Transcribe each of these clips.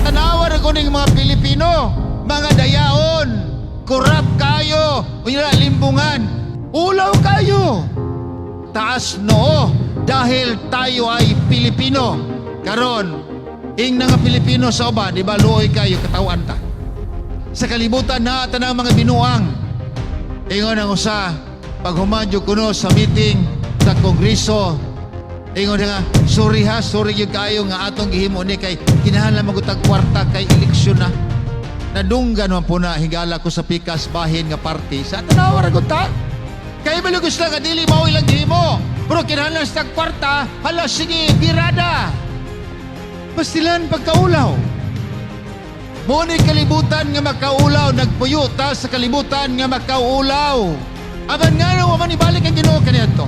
Tanawa na ko ning mga Pilipino, mga dayaon, kurap kayo, unya limbungan, ulaw kayo. Taas noo, dahil tayo ay Pilipino. Karon, ing nga Pilipino sa uban, di ba luoy kayo katawan ta. Sa kalibutan na tanang mga binuang, ingon ang usa, pag humadyo kuno sa meeting sa Kongreso, ingon nga, sorry ha, sorry yung kayo nga atong gihimo ni kay kinahanglan magutag kwarta kay eleksyon na. Nadunggan man po na higala ko sa pikas bahin nga party sa tanawa ra ta. Kay balugos lang nga dili mao ilang gihimo. Pero kinahanglan sa kwarta, hala sige birada. Pastilan pagkaulaw. Mo ni kalibutan nga makaulaw, nagpuyo ta sa kalibutan nga makaulaw. Aban nga nang man ibalik ang Ginoo kaniadto.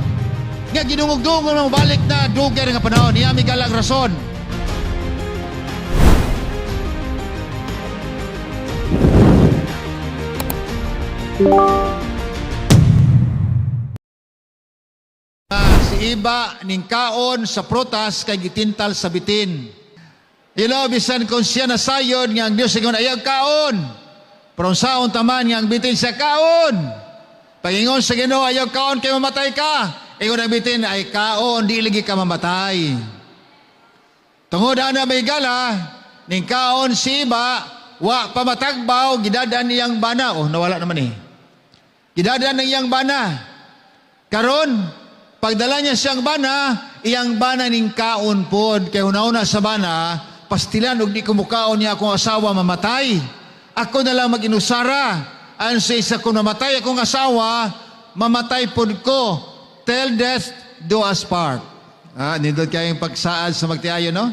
Nga ginungog-dungog na mabalik na dugay nga panahon, niya may galang rason. Si iba ning kaon sa prutas kay gitintal sa bitin. Bisan kung siya nasayon nga ang Dios ingon ayaw kaon. Pero saon taman nga ang bitin sa kaon. Pagingon sa Ginoo ayaw kaon kay mamatay ka. Ingon ang bitin ay kaon di lagi ka mamatay. Tungod ana may gala ning kaon si iba wa pamatagbaw gidadan niyang bana. Oh nawala naman eh. Gidadan niyang bana. Karon pagdala niya siyang bana, iyang bana ning kaon pod kay una-una sa bana, pastilan og di kumukaon niya akong asawa mamatay. Ako na lang mag-inusara. Ayon sa isa ko namatay akong asawa, mamatay pod ko. Till death do us part. Nindot kayong pagsaad sa magtiayon, no?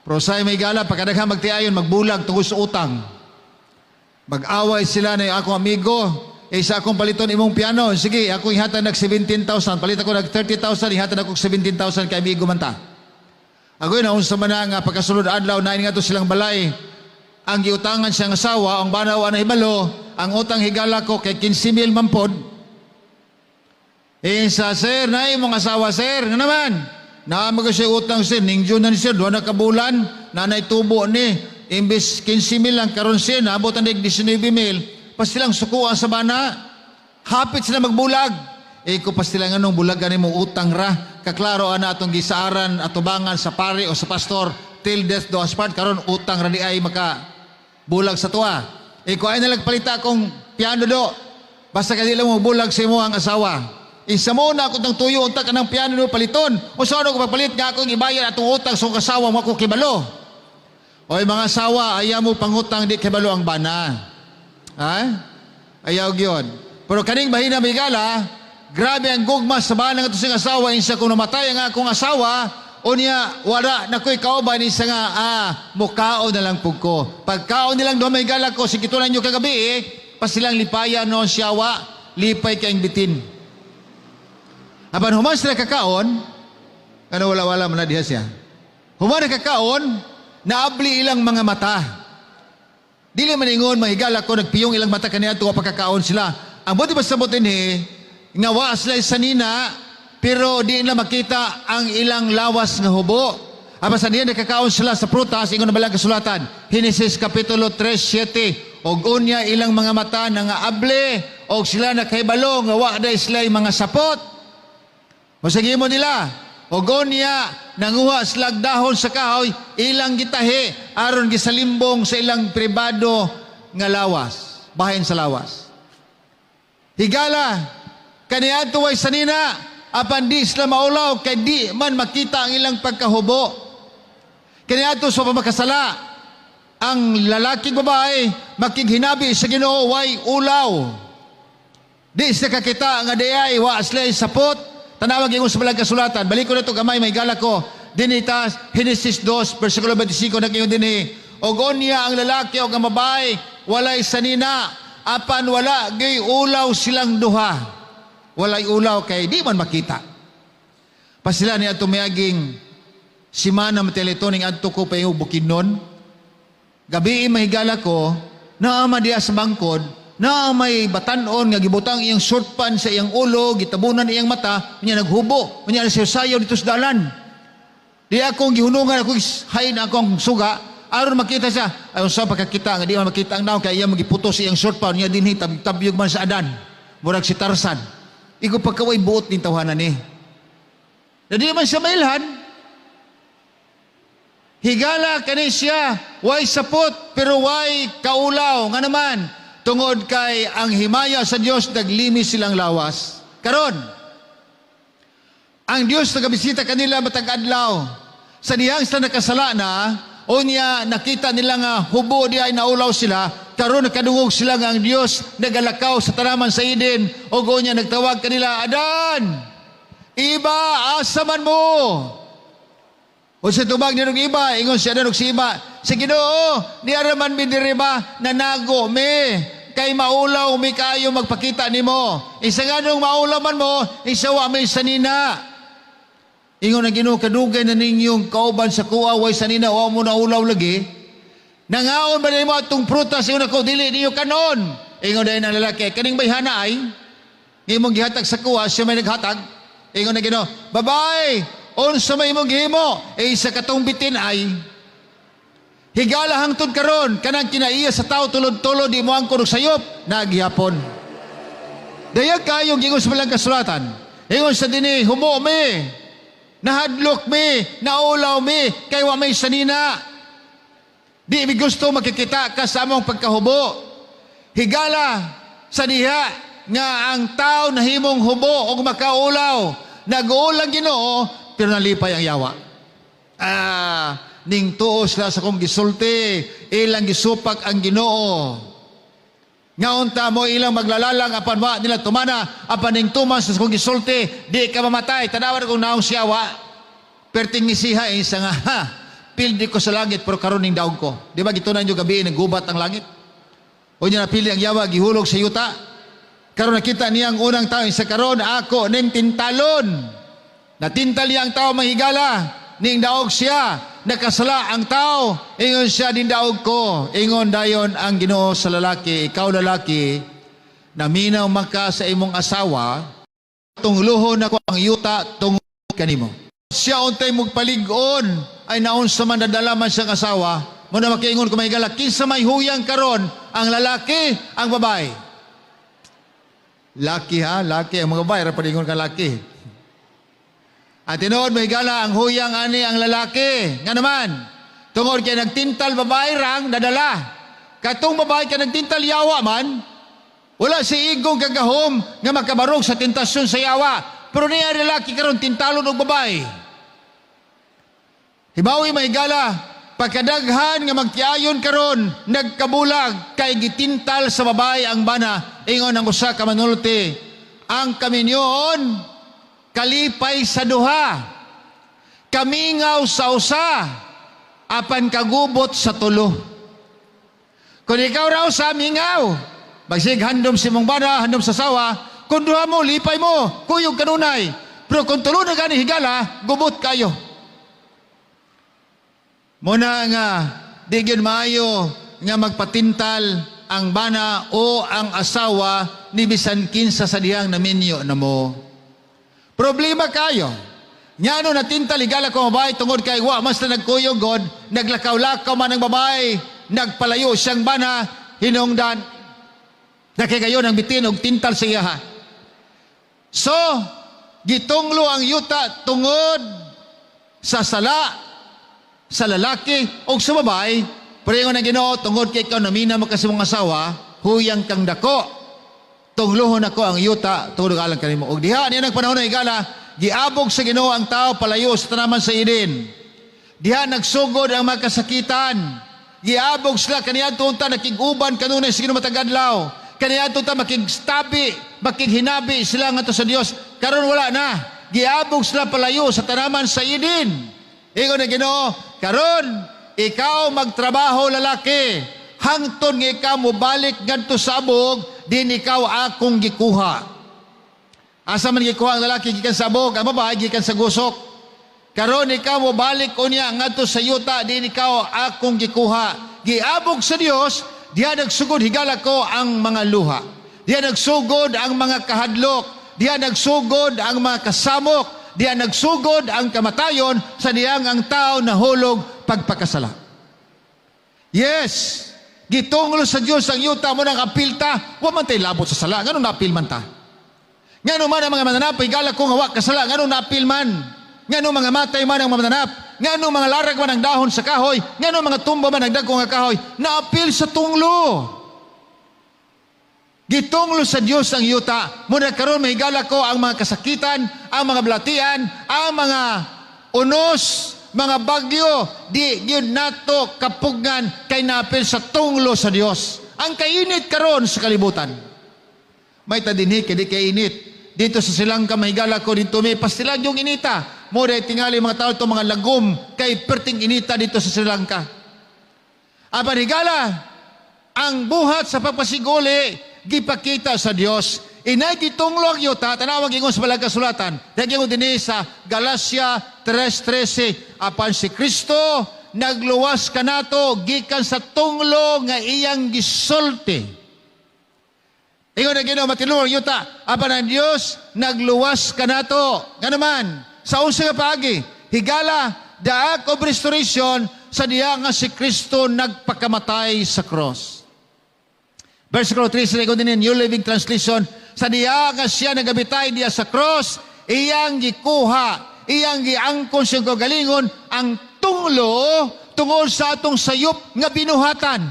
Pero sa'yo may gala, pagkadaghang magtiayon, magbulag tungkol sa utang. Mag-away sila na yung akong amigo, isa akong paliton imong piano. Sige, ako ihatan nag 17,000. Palit ako nag 30,000, ihatan ako 17,000 kay amigo man ta. Ako yun, sa man nga pagkasulod adlaw, na nga to silang balay. Ang giutangan siyang asawa, ang banaw na hibalo, ang utang higala ko kay 15,000 mampod. Sa sir, na imong asawa sir, nga naman. Naamaga siya utang sir, ningyo na ni sir, doon na kabulan, nanay tubo ni, imbis 15,000 lang, karon sir, naabot ang 19,000. Pas silang sukuan sa bana, hapit sila magbulag. Ko pas silang anong bulagan mo utang ra. Kaklaro ana atong gisaaran atubangan sa pare o sa pastor, till death do us part, karon utang ra di ay maka bulag sa tuwa. Ko ay nalang palita akong piano do. Basta kadi lang mo bulag sa imo ang asawa. Isa mo na ako ng tuyo unta ka ng piano do paliton. O sa ano ko pagpalit nga akong ibayad atong utang sa asawa mo ako kibalo. Oy mga asawa, ayaw mo pangutang di kibalo ang bana. Ha? Ayaw gyud. Pero kaning bahina may gala, grabe ang gugma sa bana nga to sing asawa, insa kung namatay ang akong asawa, unya wala na ko'y kauban isa nga mukaon na lang pug ko. Pagkaon nilang do may gala ko sigitulan nyo kagabi pas silang lipayan no siyawa, lipay kayong bitin. Apan human sila kakaon, ano wala man na diha siya. Human na kakaon, naabli ilang mga mata. Dili man ingon mahigala ko nagpiyong ilang mata kaniya tuwa pagkakaon sila. Ang buti basta mo tinhi nga wa sila sanina pero di na makita ang ilang lawas nga hubo. Apa sa diyan nakakaon sila sa prutas ingon na balang kasulatan. Genesis kapitulo 3:7. Og unya ilang mga mata nga able og sila nakahibalo nga wa day sila mga sapot. O sige mo nila. Og unya nanguha sila dahon sa kahoy ilang gitahi aron gisalimbong sa ilang pribado nga lawas, bahin sa lawas. Higala kaniadto way sanina apan di sila maulaw kay di man makita ang ilang pagkahubo. Kaniadto sa pamakasala ang lalaking babae makighinabi sa Ginoo way ulaw. Di sila kakita nga diay wa sila sapot. Tanawag yung sa balang kasulatan. Balik ko na ito gamay, may gala ko. Dinita, Genesis 2, versikulo 25, nagkayon din Og onya ang lalaki o ang babae, walay sanina, apan wala, gay ulaw silang duha. Walay ulaw kay di man makita. Pasila ni ato mayaging simana mateletoning adto ko pa yung bukinon. Gabi mahigala ko, naama diya sa bangkod, na may batanon nga gibutang iyang short pan sa iyang ulo, gitabunan iyang mata, niya naghubo, niya siya sayaw dito sa dalan. Di akong gihunungan, akong hain akong suga, aron makita siya, ayon sa pagkakita nga di man makita ang naong kaya iya magiputos iyang short pa niya dinhi tabyog man sa adan. Murag si Tarzan. Igo pagkaway buot ning tawhanan ni. Na di man siya mailhan. Higala kani siya, way sapot pero way kaulaw nga naman tungod kay ang himaya sa Dios naglimis silang lawas. Karon, ang Dios nagabisita kanila matag adlaw. Sa dihang sa nakasala na, o niya nakita nila nga hubo di ay naulaw sila, karon nakadungog sila nga ang Dios nagalakaw sa tanaman sa Eden, o niya nagtawag kanila, Adan, iba, asa man mo? O sa tubag niya ng iba, ingon siya na si iba, sa Ginoo, di araman mi diri ba, nanago me, kay maulaw mi kayo magpakita nimo. Isa nga nung maulaw man mo, isawa may sanina. Ingon na Ginoo, kadugay na ninyong kauban sa kuaway sanina, o mo na ulaw lagi. Nangaon ba nimo atong prutas, ingon ako, dili niyo kanon. Ingon na ng lalaki, kaning bayhana ay, imong gihatag sa kuwa, siya may naghatag. Ingon na Ginoo, babae, unsa may imong gihimo, sa katong bitin ay, higala hangtod karon kanang kinaiya sa tao tulod-tulod di mo ang kurog sayop naghihapon. Dayag kayong ingon sa malang kasulatan. Ingon sa dini humo me, nahadlok me, naulaw me, kay wa may sanina. Di mi gusto makikita ka sa among pagkahubo. Higala sa diha nga ang tao nahimong hubo o makaulaw, nag-uulang Ginoo pero nalipay ang yawa. Ning tuo sila sa kong gisulti, ilang gisupak ang Ginoo. Ngaunta mo ilang maglalalang apan wa nila tumana, apan ning tuman sa kong gisulti, di ka mamatay. Tanawan kong naong siyawa, perting isiha isa nga, pildi ko sa langit pero karon ning daog ko. Di ba gitunan nyo gabi naggubat ang langit? O niya napili ang yawa, gihulog sa yuta. Karon nakita niya ang unang tao, sa karon ako ning tintalon. Natintal niya ang tao mahigala, ning daog siya, nakasala ang tao, ingon siya din daog ko. Ingon dayon ang Ginoo sa lalaki, ikaw lalaki, naminaw maka sa imong asawa, tungluhon ako ang yuta tungod kanimo. Siya untay magpalig-on, ay naon sa man nadalaman siyang asawa, mo na makiingon ko mahigala, kinsa may huyang karon, ang lalaki, ang babae. Laki ha, laki, ang mga babae, rapalingon ka laki. At tinuod mahigala ang huyang ani ang lalaki. Nga naman, tungod kay nagtintal babae rang dadala. Katong babae kay nagtintal yawa man, wala si igong kagahom nga makabarog sa tentasyon sa yawa. Pero niya lalaki karon tintalon og babae. Hibawi mahigala, pagkadaghan nga magtiayon karon nagkabulag kay gitintal sa babae ang bana. Ingon ang usa ka manulti, ang kaminyon kalipay sa duha, kamingaw sa usa, apan kagubot sa tulo. Kung ikaw raw sa mingaw, bagsig handom si mong bana, handom sa sawa, kung duha mo, lipay mo, kuyog kanunay. Pero kung tulo na gani higala, gubot kayo. Muna nga, di gyud maayo nga magpatintal ang bana o ang asawa ni bisan kinsa sa dihang naminyo na mo. Problema kayo. Nyano natintal higala ko babae tungod kay wa mas na nagkuyog god, naglakaw-lakaw man ang babae, nagpalayo siyang bana, hinungdan. Nakikayo ng bitin og tintal sa iya. So, gitunglo ang yuta tungod sa sala sa lalaki o sa babae, pero yung Ginoo tungod kay ikaw namina mo kasi mong asawa, huyang kang dako. Tunglohon ako ang yuta, tungod alang kanimo. Og diha niya nagpanahon na higala, giabog sa Ginoo ang tao palayo sa tanaman sa Eden. Diha nagsugod ang mga kasakitan. Giabog sila kaniadto unta nakiguban kanunay sa Ginoo matag adlaw. Kaniadto unta makigstabi, makighinabi sila ngadto sa Dios. Karon wala na. Giabog sila palayo sa tanaman sa Eden. Ingon na Ginoo, karon ikaw magtrabaho lalaki, hangtod nga ikaw mo balik ngadto sa abog, din ikaw akong gikuha. Asa man gikuha ang lalaki gikan sa abog, ang babae gikan sa gusok. Karon ikaw mo balik unya ngadto sa yuta, din ikaw akong gikuha. Giabog sa Dios, diha nagsugod higala ko ang mga luha. Diha nagsugod ang mga kahadlok, diha nagsugod ang mga kasamok, diha nagsugod ang kamatayon sa diyang ang tao nahulog pagpakasala. Yes. Gitunglo sa Dios ang yuta mo nang apilta, wa man tay labot sa sala. Ngano napil man ta? Ngano man ang mga mananap, higala ko nga wa kasala, ngano napil man? Ngano mga matay man ang mananap? Ngano mga larag man ang dahon sa kahoy? Ngano mga tumba man ang dagko nga kahoy? Naapil sa tunglo. Gitunglo sa Dios ang yuta. Muna karon mahigala ko ang mga kasakitan, ang mga balatian, ang mga unos, mga bagyo, di yun nato kapugngan kay napil sa tunglo sa Dios. Ang kainit karon sa kalibutan. May tadinhi kay di kainit. Dito sa Silangka mahigala ko dito may pastilan yung inita. Mo day tingali mga tao to mga lagom kay perting inita dito sa Silangka. Apan higala ang buhat sa pagpasiguli gipakita sa Dios. Inay gitunglo ang yuta, tanawag ingon sa balang kasulatan. Nagyan din sa Galacia 3:13, apan si Kristo nagluwas kanato gikan sa tunglo nga iyang gisulti. Ingon na Ginoo matilong yuta, apan ang Dios nagluwas kanato. Nga naman, sa unsa nga paagi, higala the act of restoration sa diya nga si Kristo nagpakamatay sa cross. Versikulo 3 sa din New Living Translation, sa diya nga siya nagabitay diya sa cross, iyang gikuha, iyang giangkon sa kagalingon ang tunglo tungod sa atong sayop nga binuhatan.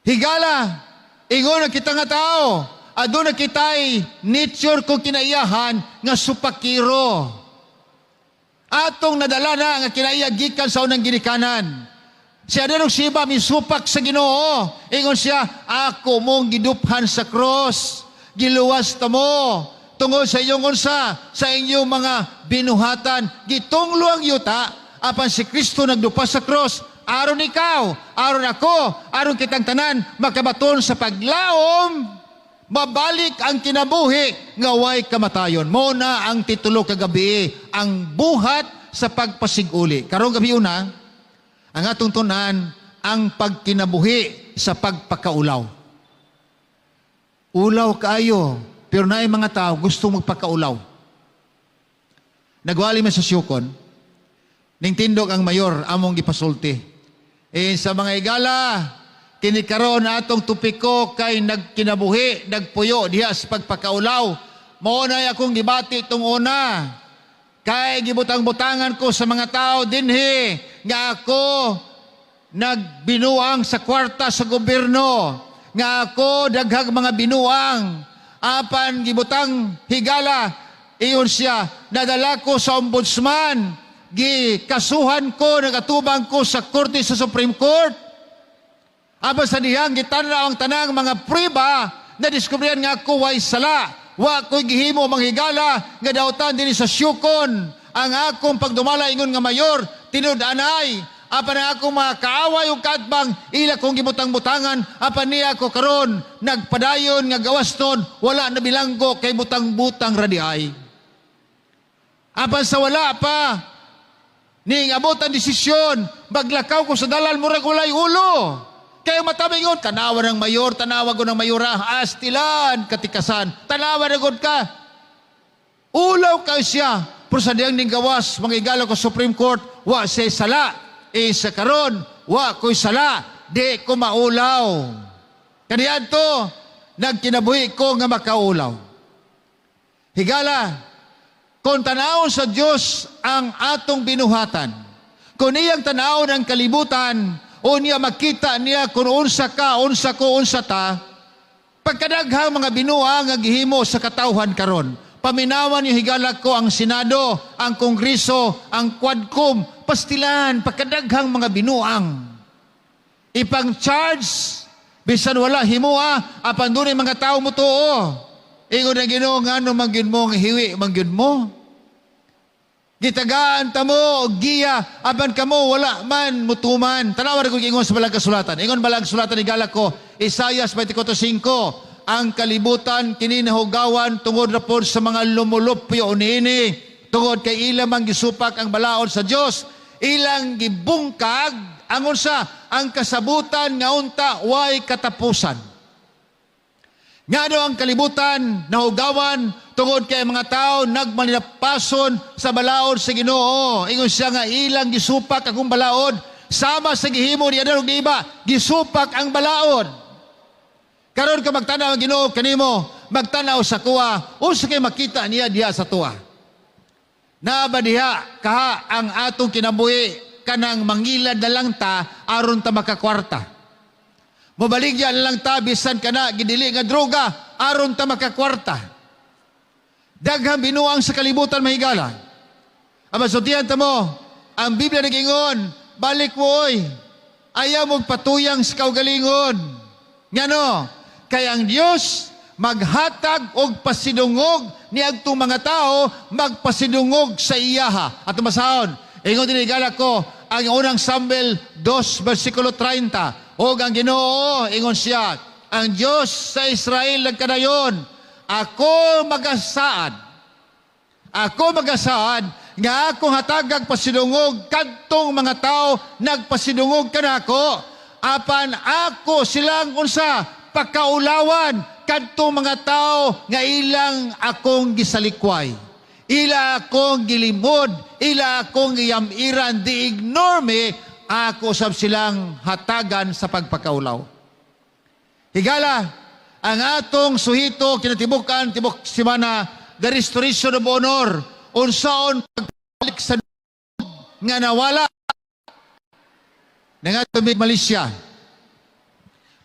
Higala, ingon na kita nga tao, aduna kitay nature kung kinaiyahan nga supakiro. Atong nadala na nga kinaiya gikan sa unang ginikanan. Siya dinong siba misupak sa Ginoo. Ingon siya, ako mong giduphan sa cross. Giluwas ta mo. Tungod sa inyong unsa, sa inyong mga binuhatan. Gitunglo ang yuta, apan si Kristo nagdupa sa cross. Aron ikaw, aron ako, aron kitang tanan, makabaton sa paglaom, mabalik ang kinabuhi, ngaway kamatayon. Muna ang titulo kagabi, ang buhat sa pagpasiguli. Karong gabi una, ang atong tunan, ang pagkinabuhi sa pagpakaulaw. Ulaw kaayo, pero naay mga tao gusto magpakaulaw. Nagwali man sa siyukon, ning tindog ang mayor, among gipasulti. Sa mga igala, kinikaroon na atong tupiko kay nagkinabuhi, nagpuyo diha sa pagpakaulaw. Maunay akong gibati itong una. Kay gibutang-butangan ko sa mga tao dinhi nga ako nagbinuang sa kwarta sa gobyerno, nga ako daghang mga binuang, apan gibutang higala, iyon siya, nadala ko sa ombudsman, gikasuhan ko, nagatubang ko sa korte sa Supreme Court, apan sa dihang gitanaw ang tanang mga priba na diskubrihan nga ako way sala. Wa ko'y gihimo manghigala nga dautan din sa syukon. Ang akong pagdumala ingon nga mayor, tinud-anay. Apan ang akong mga kaaway o katbang, ila kong gibutang-butangan. Apan niya ako karon nagpadayon nga gawas nun, wala na bilanggo kay butang-butang radiay. Apan sa wala pa, ning abot ang desisyon, maglakaw ko sa dalal, murag walay ulo. Kaya matamingon, tanawa ng mayor, tanawa ko ng mayora, astilan, katikasan, tanawa na god ka. Ulaw ka siya, pero sa diyang ning gawas, mangigala ko Supreme Court, wa siya sala, sa karon, wa ko'y sala, di ko maulaw. Kaniyan to, nagkinabuhi ko nga makaulaw. Higala, kung tanawon sa Diyos ang atong binuhatan, kung iyang tanawon ang kalibutan, o niya makita niya kung unsa ka, unsa ko, unsa ta, pagkadaghang mga binuang nga gihimo sa katawhan karon. Paminawan yung higala ko ang Senado, ang Kongreso, ang Quadcom, pastilan, pagkadaghang mga binuang. Ipang-charge, bisan wala himua, apan doon mga tao mo tuo. Ingon na Ginoo nga ano mangyud mo, nga hiwi mangyud mo. Gitagaan ta mo, giya, aban ka mo, wala man, mutuman. Tanawa rin ko ingon sa balang kasulatan. Ingon balang kasulatan, igala ko, Isaias 24:5, ang kalibutan kininahugawan tungod na po sa mga lumulupyo unini, tungod kay ilang mang gisupak ang balaod sa Diyos, ilang gibungkag, angon sa, ang kasabutan nga unta, way katapusan. Nga daw ang kalibutan, nahugawan, tungod kay mga tao nagmanilapason sa balaod sa Ginoo. Ingon siya nga ilang gisupak akong balaod sama sa gihimo ni Adan ug ni Eva, gisupak ang balaod. Karon ka magtanaw ang Ginoo kanimo, magtanaw sa kuha, unsa kay makita niya diha sa tuwa. Naaba diha kaha ang atong kinabuhi kanang mangilad na lang ta aron ta makakwarta. Mobaligya na lang ta bisan kana gidili nga droga aron ta makakwarta. Daghang binuang sa kalibutan mahigala. Ama sutihan ta mo, ang Biblia nagingon, balik mo oy. Ayaw mo patuyang sa kaugalingon. Ngano? Kay ang Dios maghatag og pasidungog ni adtong mga tao magpasidungog sa iyaha. At masahon, ingon dinhi higala ko ang unang Samuel 2 versikulo 30. Og ang Ginoo ingon siya, ang Dios sa Israel nagkadayon, ako magasaad nga akong hatagag pasidungog kadtong mga tao nagpasidungog kanako, apan ako silang unsa pagkaulawan kadtong mga tao nga ilang akong gisalikway, ila akong gilimod, ila akong giyamiran, di ignore me, ako sab silang hatagan sa pagpakaulaw. Higala, ang atong suhito kinatibukan tibok semana, the restoration of honor, unsaon pagbalik sa nga nawala nga tumig Malaysia.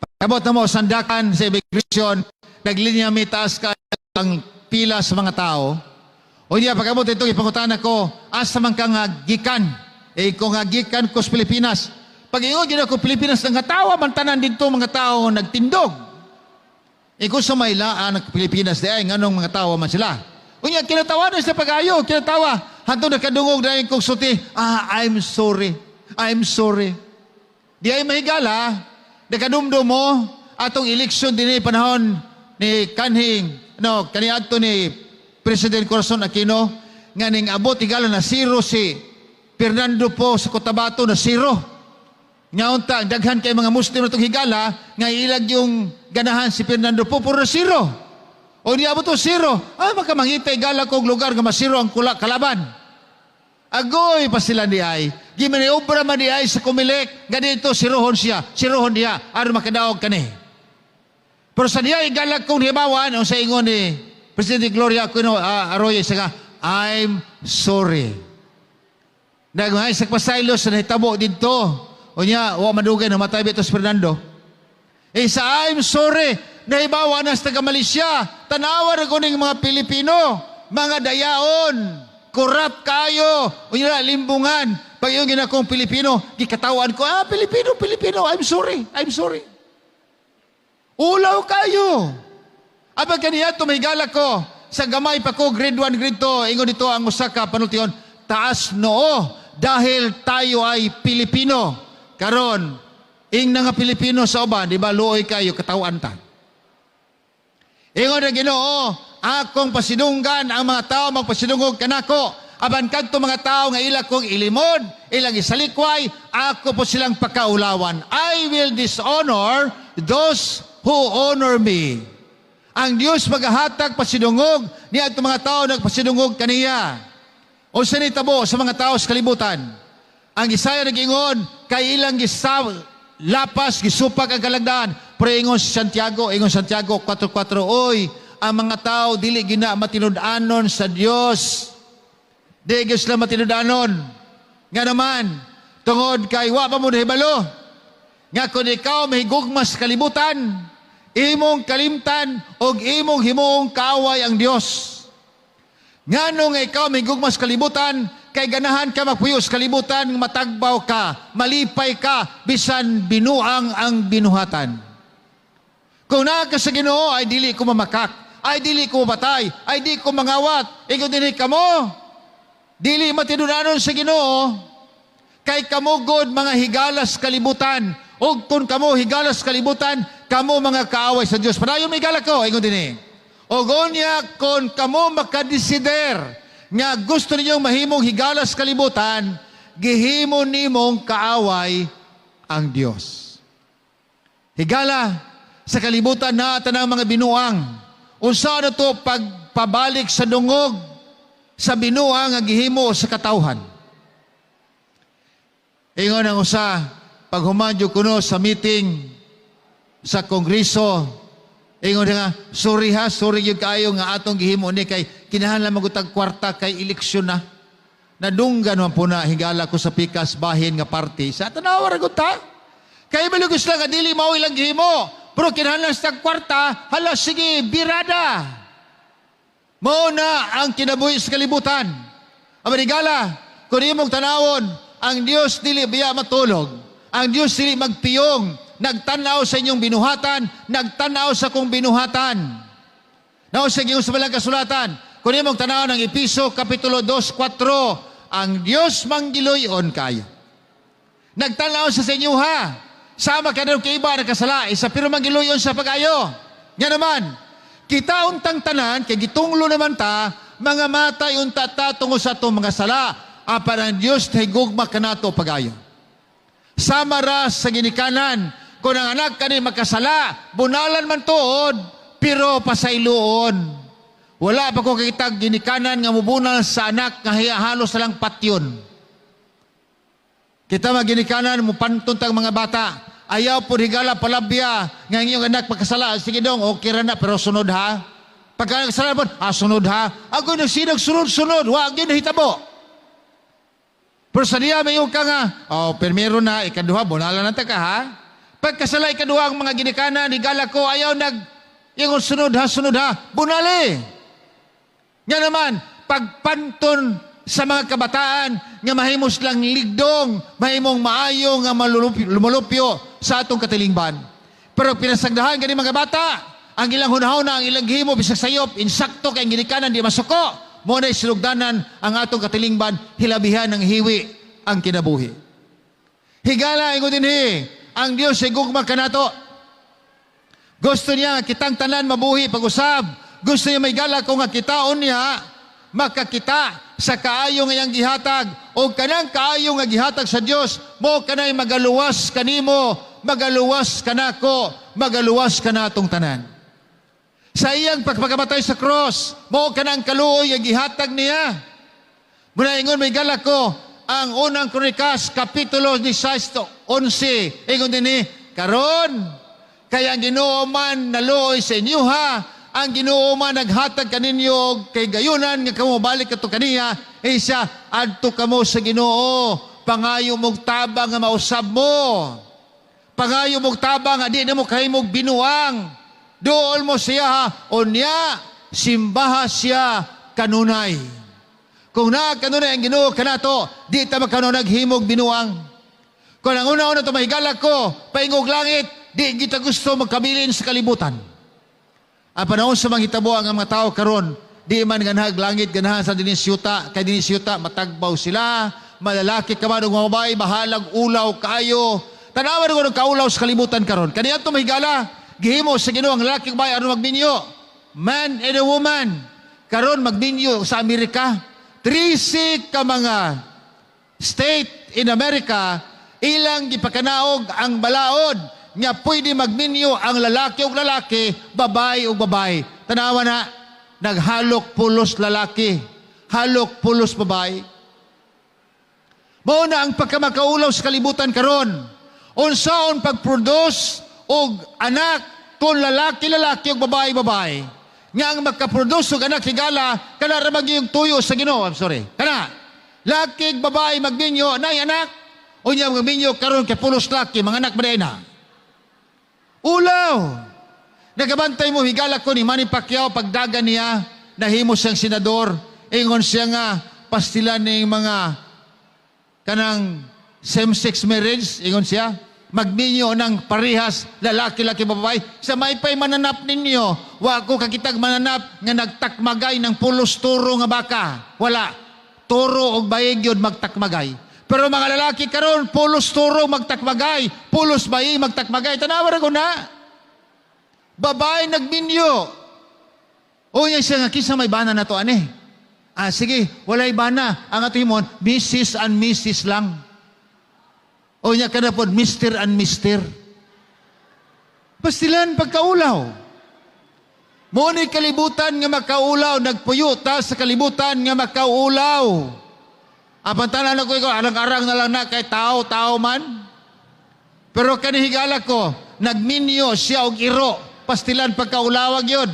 Pagkabot na mo, sandakan sa immigration, naglinya may taas ka ang pila sa mga tao. O niya, pagkabot ito, ipangutan ako, asa man ka nga gikan. Kung nga gikan ko sa Pilipinas. Pag-ingon yun ako, Pilipinas, nangatawa, mantanan dito mga tao nagtindog. Kung sa mailaan ng Pilipinas, di ay, nganong mga tao man sila. O niya, kinatawa na sila pag-ayo, kinatawa. Hanto nakadungog na yung kong suti, I'm sorry. Di ay mahigala, nakadumdum mo, atong eleksyon din panahon ni kaniadto ni President Corazon Aquino, nga ning abot igala na zero si Fernando po sa Cotabato na zero. Nga unta, daghan kay mga Muslim na itong higala, nga ilag yung ganahan si Fernando po, puro zero. O niya abot to zero, makamangita igala kong lugar nga masiro ang kalaban. Agoy pa sila di ay. Gimaniobra man di ay sa Kumilik, ganito sirohon diya, aron makadaog kani. Pero sa diya igalak kong hibawan, ang sa ingon ni Presidente Gloria Aquino Arroyo, isa I'm sorry. Nagmay sa pasaylo sa nahitabo dito, o niya, madugay na matay ito si Fernando. Sa I'm sorry, nahibawan na sa taga Malaysia, tanawa na ko ng mga Pilipino, mga dayaon, korap kayo, o nila limbungan. Pag yung ginakong Pilipino, gikatawan ko, Pilipino, I'm sorry. Ulaw kayo. Abang kaniya, tumigala ko, sa gamay pa ko, grade 1, grade 2, ingon dito ang usaka, panultiyon, taas noo, dahil tayo ay Pilipino. Karon, ing nga Pilipino sa uban, di ba, luoy kayo, katawan ta. Ingon na Ginoo, akong pasidunggan ang mga tao magpasidungog kanako. Aban kadto mga tao nga ila kong ilimod, ilang isalikway, ako po silang pakaulawan. I will dishonor those who honor me. Ang Diyos maghahatag pasidungog, niya at mga tao nagpasidungog kaniya. O sa nitabo sa mga tao sa kalibutan, ang Isaya nag-ingon, kay ilang lapas, gisupak ang kalagdaan. Pero ingon Santiago 4:4, oy, ang mga tao dili gina matinud-anon sa Dios. Di sila matinud-anon. Nga naman, tungod kay wa pa mo nahibalo. Nga kung ikaw mahigugmas kalibutan, imong kalimtan og imong himuong kaaway ang Dios. Ngano nga ikaw mahigugmas kalibutan, kay ganahan ka magpuyos kalibutan, matagbaw ka, malipay ka, bisan binuang ang binuhatan. Kung naa ka sa Ginoo, ay dili ko mamakak, ay dili ko mabatay, ay di ko mangawat, ikaw din kamo. Dili matinunanon sa Ginoo, kay kamo god mga higalas kalibutan, o kung kamo higalas kalibutan, kamo mga kaaway sa Dios. Padayon may higala ko, ikaw din o gonya kung kamo makadesider nga gusto ninyong mahimong higalas kalibutan, gihimo nimong kaaway ang Dios. Higala sa kalibutan na tanang mga binuang. Unsa na to pagpabalik sa dungog sa binuang nga gihimo sa katawhan. Ingon ang usa, pag humadyo kuno sa meeting sa Kongreso, ingon nga, sorry yun kayo nga atong gihimo ni kay kinahanglan magutag kwarta kay eleksyon na. Nadunggan man po na higala ko sa pikas bahin nga party. Sa tanawa ragot ta. Kay malugos lang nga dili mao ilang gihimo. Pero kinahanglan sa kwarta, hala sige, birada. Mao na ang kinabuhi sa kalibutan. Amerigala, kung imong tanawon, ang Dios dili biya matulog. Ang Dios dili magpiyong. Nagtanaw sa inyong binuhatan, nagtanaw sa kong binuhatan. Nausag yung sa balang kasulatan, kung imong tanaw ng Episo, Kapitulo 2:4, ang Dios manggiloyon kayo. Nagtanaw sa inyo ha, sama ka na kay iba na kasala, isa pero manggiloyon sa pag-ayo. Nga naman, kita untang tanan, kay gitunglo naman ta, mga mata yung tatatungo sa itong mga sala, apan ang Diyos tahigugma ka na ito pag-ayo. Sama ra sa ginikanan, kung ang anak ka ni makasala, bunalan man tuod, pero pasayloon. Wala pa ko kitag ginikanan nga mubunal sa anak nga halos na lang patyon. Kita maginikanan, mupantuntang mga bata, ayaw po higala palabya, nga iyong anak makasala, sige dong, okay ra na, pero sunod ha. Pagka nagsala po, sunod ha. Ako nagsinag sunod-sunod, wag yun hitabo. Pero sa diya, may ka nga, permero na, ikaduha, bunalan na ta ka ha. Pagkasala ikaduha ang mga ginikanan, higala ko, ayaw yung sunod ha, bunali. Nga naman, pagpanton sa mga kabataan, nga mahimos lang ligdong, mahimong maayo nga lumulupyo sa atong katilingban. Pero pinasagdahan gani mga bata, ang ilang hunahuna, ang ilang himo, bisag sayop, insakto kay ginikanan, di masuko, mo na isilugdanan ang atong katilingban, hilabihan ng hiwi ang kinabuhi. Higala, ingo din ang Diyos ay gugma ka na to. Gusto niya kitang tanan mabuhi pag-usab. Gusto niya may gala ko nga kitaon niya, makakita sa kaayo nga iyang gihatag o kanang kaayo nga gihatag sa Dios mo kanay magaluwas kanimo, magaluwas kanako, magaluwas kanatong tanan. Sa iyang pagpakamatay sa cross, mo kanang kaluoy nga gihatag niya. Muna ingon may gala ko ang unang Kronikas Kapitulo 16:11 ingon dinhi karon kaya ang Ginoo man naluoy sa inyo ha. Ang Ginoo man naghatag kaninyo kay gayunan nga kamo balik kadto kaniya, siya adto kamo sa Ginoo, pangayo mog tabang nga mausab mo. Pangayo mog tabang nga di na mo kahimog binuang. Dool mo siya ha, unya simbaha siya kanunay. Kung na kanunay ang Ginoo kanato, di ta magkano naghimog binuang. Kung ang una-una to mahigala ko, paingog langit, di kita gusto magkabilin sa kalibutan. Ang panahon sa mga hitabo ang mga tao karon, di man ganhag langit ganahan sa dinisyuta, kay dinisyuta matagbaw sila, malalaki ka man og mababae, bahalag ulaw kayo. Tanawan ko ng kaulaw sa kalibutan karon. Kaniya to mahigala, gihimo sa Ginoo ang lalaki babae aron magbinyo. Man and a woman, karon magbinyo sa Amerika. 13 ka mga state in America, ilang gipakanaog ang balaod nga pwede magminyo ang lalaki o lalaki, babae o babae. Tanawa na, naghalok pulos lalaki, halok pulos babae. Mao na ang pagkamakaulaw sa kalibutan karon. Unsaon pag-produce og anak kung lalaki o babae. Nga ang magka-produce og anak higala, kana ra yung tuyo sa Ginoo. Kana. Laki babae magminyo, nay anak. Unya magminyo karon kay pulos laki, mga anak ba na? Ulaw. Nagabantay mo, higala ko ni Manny Pacquiao, pagdagan niya, nahimo siyang senador, ingon siya nga, pastilan ng mga kanang same-sex marriage, ingon siya, magminyo ng parihas, lalaki-laki babae, sa may pa'y mananap ninyo, wa ko kakitag mananap nga nagtakmagay ng pulos turo nga baka. Wala. Turo o bayig yun magtakmagay. Pero mga lalaki karon pulos turo magtakmagay, pulos bayi magtakmagay. Tanawa ko na. Babae nagminyo. O yan siya nga, kisa may bana na to, ane. Sige, walay bana. Ang ato himon, Mrs. and Mrs. lang. O niya ka na po, Mr. and Mr. Pastilan pagkaulaw. Muni kalibutan nga makaulaw, nagpuyo ta sa kalibutan nga makaulaw. Apantanan ako ikaw, arang-arang na lang na kay tao man. Pero kanihigala ko, nagminyo siya og iro, pastilan pagkaulawag yun.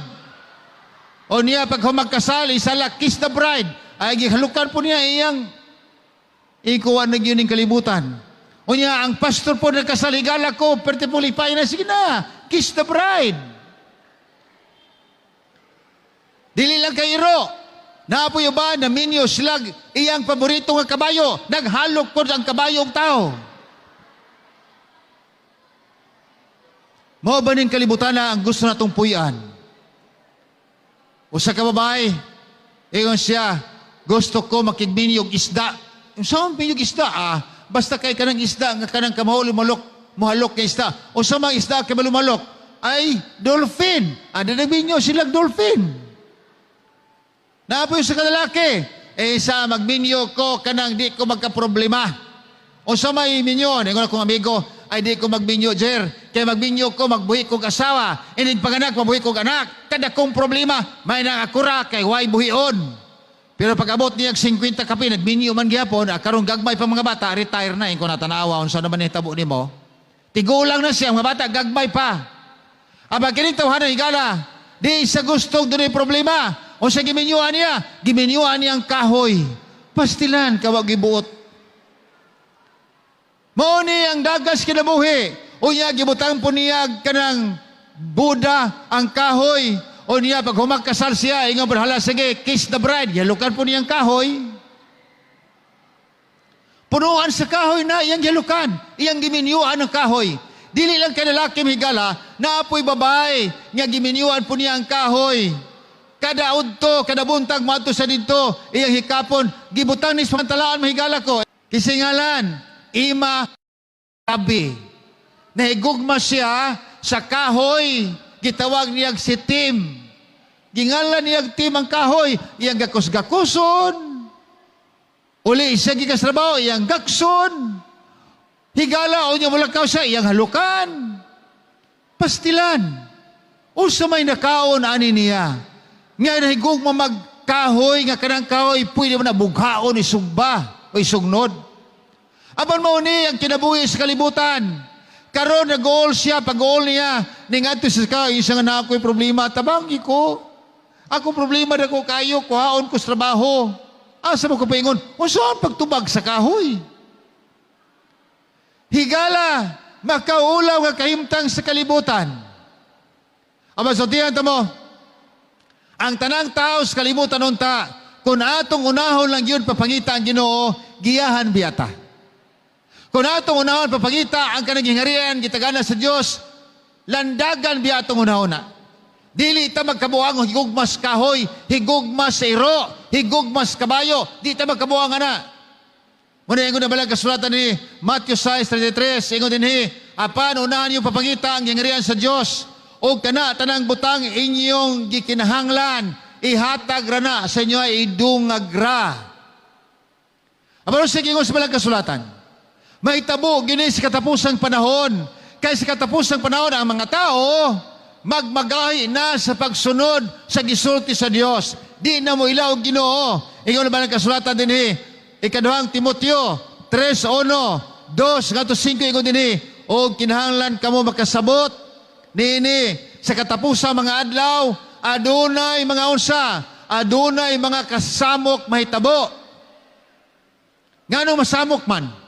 O niya, pag humagkasal, isala, kiss the bride. Ay, gihalukan po niya iyang ikuha na yun yung kalibutan. O niya, ang pastor po nagkasal, higala ko, perte po lipay na, sige na, kiss the bride. Dili lang kay iro. Naapoy ba, naminyo sila, iyang paborito nga kabayo, naghalok po ang kabayo ang tao. Mao ba ning kalibutan na ang gusto natong puyan? Usa ka babae, ingon siya, gusto ko makigminyog isda. Saan minyog isda? Basta kay kanang isda, nga kanang kamahulimalok, muhalok kay isda. O sa mga isda kay malumalok, ay dolphin. Nanabinyo silang dolphin. Naapoy sa kadalaki, sa magminyo ko, kanang di ko magkaproblema. O sa may minyo, ingon akong amigo, ay di ko magminyo, Jer. Kaya magminyo ko, magbuhi kong asawa. Inig panganak, magbuhi kong anak. Kada kong problema, may nakakura kay way buhion. Pero pag abot niya 50 kapi, nagminyo man gyapon, karong gagmay pa mga bata, retire na, kung natanawa, unsa naman hitabo nimo. Tigulang na siya, mga bata, gagmay pa. Aba, kining tawhanan, higala, di sa gustong doon problema. O sa giminyuan niya ang kahoy. Pastilan, kawag gibuot. Mauni ang dagas kinabuhi. O niya, gibutang po niya kanang Buddha ang kahoy. O niya, pag humagkasal siya, ingon berhala, sige, kiss the bride. Yalukan po niyang kahoy. Punuan sa kahoy na, iyang yalukan. Iyang giminyuan ng kahoy. Dili lang kay lalaki higala, naapoy babae, nga giminyuan po niya ang kahoy. Kada udto, kada buntag, mato sa dito, iyang hikapon, gibutang ni samantalaan mahigala ko. Kisingalan, ima tabi. Nahigugma siya sa kahoy. Gitawag niyag si Tim. Gingalan niyag Tim ang kahoy. Iyang gakus-gakuson. Uli siya gikas-trabaho. Iyang gakson. Higala o niya mulakaw siya. Iyang halukan. Pastilan. Usa may nakaon ani niya. Nga nahigugma magkahoy. Nga kanang kahoy. Pwede mo na bughaon isugba o isugnod. Aban mo ni ang kinabuhi sa kalibutan. Karon nag-goal siya, pag-goal niya, ningadto sa kayo, isang na ako'y problema, tabangi ko. Ako problema na ko kayo, kuhaon ko sa trabaho. Asa mo ko paingon, o saan pagtubag sa kahoy? Higala, makaulaw nga kahimtang sa kalibutan. Aba, sotihan ta mo, ang tanang tao sa kalibutan nun ta, kung atong unahon lang yun papangita ang Ginoo, giyahan biyata. Kung atong unahon papangita ang kanagingarian, gitagana sa Diyos, landagan biya atong unahon na. Dili ta magkabuang higugmas kahoy, higugmas iro, higugmas kabayo, di ta magkabuang na. Muna yung nabalang kasulatan ni Matthew 6:33, ingon din apan unahan yung papangita ang gingarian sa Diyos, o kana tanang butang inyong gikinahanglan, ihatag rana sa inyo ay idungagra. Aparo sa gingon sa balang kasulatan, may tabo, gini sa katapusang panahon. Kaya sa katapusang panahon, ang mga tao, magmagahi na sa pagsunod sa gisulti sa Diyos. Di na mo ilaw Ginoo. Ingon na ba ng kasulatan din ikaduhang Timoteo 3:1, 2:5, ingon din o kinahanglan kamo makasabot, nini, sa katapusang mga adlaw, adunay mga unsa, adunay mga kasamok mahitabo. Nganong masamok man?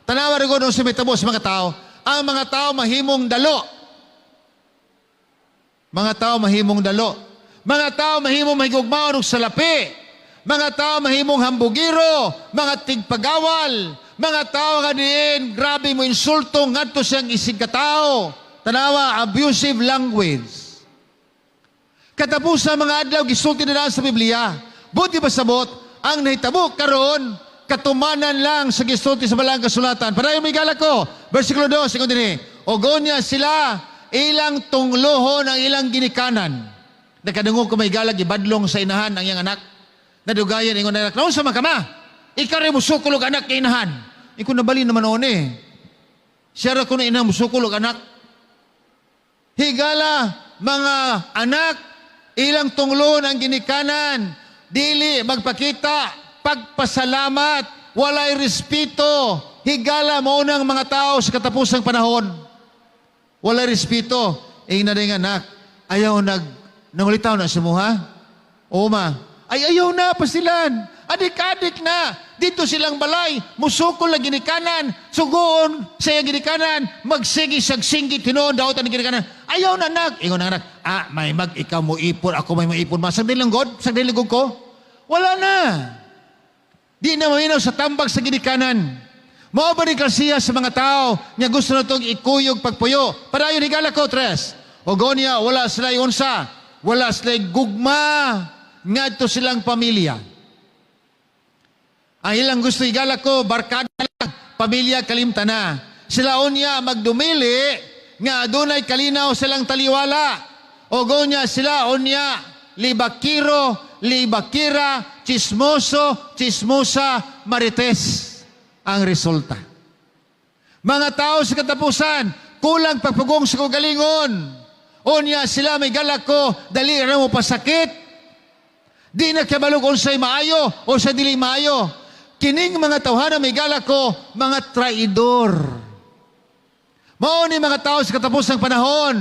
Tanawa rin ko nung sumitabo sa mga tao, ang mga tao mahimong dalo. Mga tao mahimong dalo. Mga tao mahimong mahigugmaon og salapi. Mga tao mahimong hambugiro, mga tigpagawal. Mga tao nga diin, grabe mo insulto, ngadto siyang isig katao. Tanawa, abusive language. Katapusan mga adlaw, gisulti na sa Biblia. Buti ba sabot, ang nahitabo karon katumanan lang sa gisulti sa balang kasulatan. Padayon may gala ko, versikulo 2, ingon din ogon niya sila, ilang tunglohon ang ilang ginikanan. Nagkadungog ko may galag, ibadlong sa inahan ang iyang anak. Nadugayan, ingon na anak, naon sa makama? Ikaw rin musukulog anak kay inahan. Ikaw nabali naman noon Siya rin ko na inang musukulog anak. Higala, mga anak, ilang tunglohon ang ginikanan. Dili, magpakita, pagpasalamat walay respeto. Higala mo ng mga tao sa katapusang panahon. Walay respeto. Na nga anak, ayaw nangulitaw na si mo, ha? Oo ma. Ay ayaw na pasilan. Adik-adik na. Dito silang balay. Musukol na ginikanan. Sugoon sa ginikanan. Magsigi-sagsinggi. Tinoon daw ang ginikanan. Ayaw na anak. Ingon na anak. May ikaw mo ipon. Ako may maipon. Sagdil lang God? Sagdil lang ko? Wala na. Di na maminaw sa tambag sa ginikanan. Mao ba ni kalsiya sa mga tao nga gusto na itong ikuyog pagpuyo? Padayon higala ko, tres. O gonya, wala sila'y unsa. Wala sila'y gugma. Ngadto silang pamilya. Ang ilang gusto higala ko, barkada lang, pamilya kalimta na. Sila unya magdumili, nga adunay kalinaw silang taliwala. O gonya sila unya, libakiro, libakira, chismoso, chismosa, marites. Ang resulta. Mga tao sa katapusan, kulang pagpugong sa kagalingon. Unya sila may galak ko, dali na mo pasakit. Di na kabalog unsay maayo o sa dili maayo. Kining mga tawhana may galak ko, mga traidor. Mao ni mga tao sa katapusang panahon.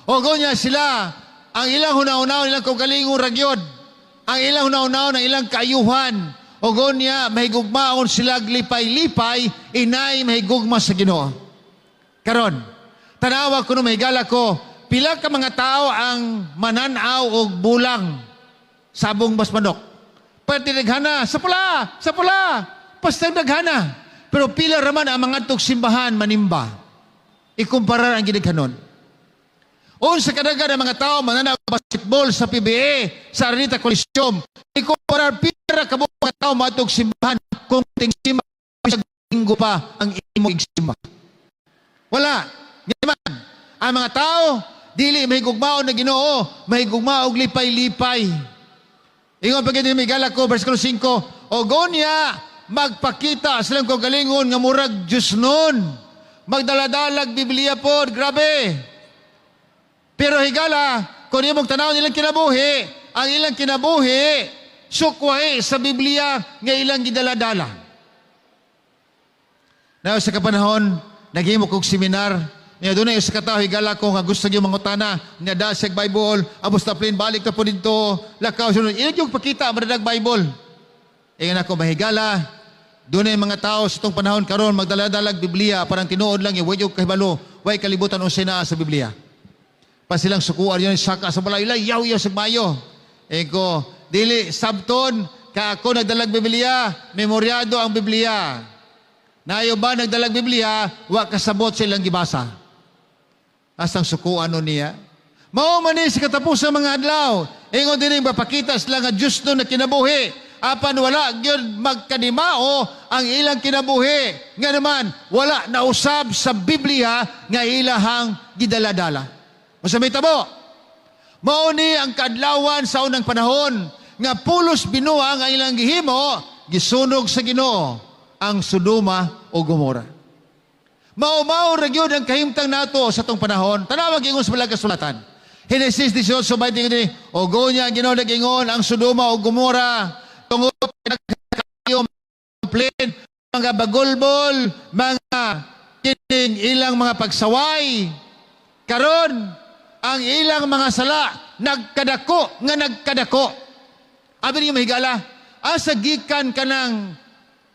O gonya sila, ang ilang hunaw-hunaw, ilang kagalingon ragyod. Ang ilang hunaw-hunaw, ang ilang kaayuhan. O gonya, mahigugmaon sila lipay-lipay, inay mahigugma sa Ginoo. Karon, tanawa ko no mahigala ko, pila ka mga tao ang mananaw o bulang sabong basmanok. Pwede naghana, sa pula, pastang naghana. Pero pila raman ang mga tug simbahan manimba. Ikumpara ang ginighanon. O sa kadagan ng mga tao mananaw basketball sa PBA, sa Aranita Coliseum, ikumpara pila ka mga tao matug simbahan kung ting simba sa linggo pa ang imo igsimba. Wala. Ngayon, ang mga tao dili mahigugmao na Ginoo, mahigugmao og lipay-lipay. Ingon pagid ni Migala ko bersikulo 5, o gonya magpakita silang kagalingon nga murag Dios nun. Magdaladalag Biblia pod, grabe. Pero higala, kung imong tanaw nilang kinabuhi, ang ilang kinabuhi, sukwahe sa Biblia nga ilang gidaladala. Na sa kapanahon, naghimo kog seminar, niya doon na sa katao, higala ko nga gusto niyo mangutana, niya dasig Bible, abos na plain, balik na po dito, lakaw, sunod, ilang yung pakita, madadag Bible. Ingan ako, mahigala, doon na yung mga tao sa itong panahon karon magdaladalag Biblia, parang tinuod lang, way yung kahibalo, way kalibutan o sina sa Biblia. Pa silang sukuan yun, saka sa balay, yaw-yaw sa mayo. Eko, dili, sabton, ka ako nagdalag Biblia, memoryado ang Biblia. Nayo ba nagdalag Biblia, wa kasabot silang gibasa. Asang sukuan nun niya. Mao man ni sa katapusang mga adlaw, ingon din mapakita sila nga Diyos nun na kinabuhi. Apan wala gyud magkanimao ang ilang kinabuhi. Nga naman, wala nausab sa Biblia nga ilahang gidaladala. Masamay tabo, mao ni ang kaadlawan sa unang panahon nga pulos binuang ang ilang gihimo, gisunog sa Ginoo ang Sodoma o Gomora. Mao-mao ra gyud ang kahimtang nato sa tong panahon. Tanawag ingon sa balang kasulatan. Genesis 18:20, o gonya Ginoo nag-ingon ang Sodoma o Gomora tungod nagkayo plain mga bagulbol, mga kining ilang mga pagsaway. Karon ang ilang mga sala nagkadako. Abi niyo mahigala, asa gikan kanang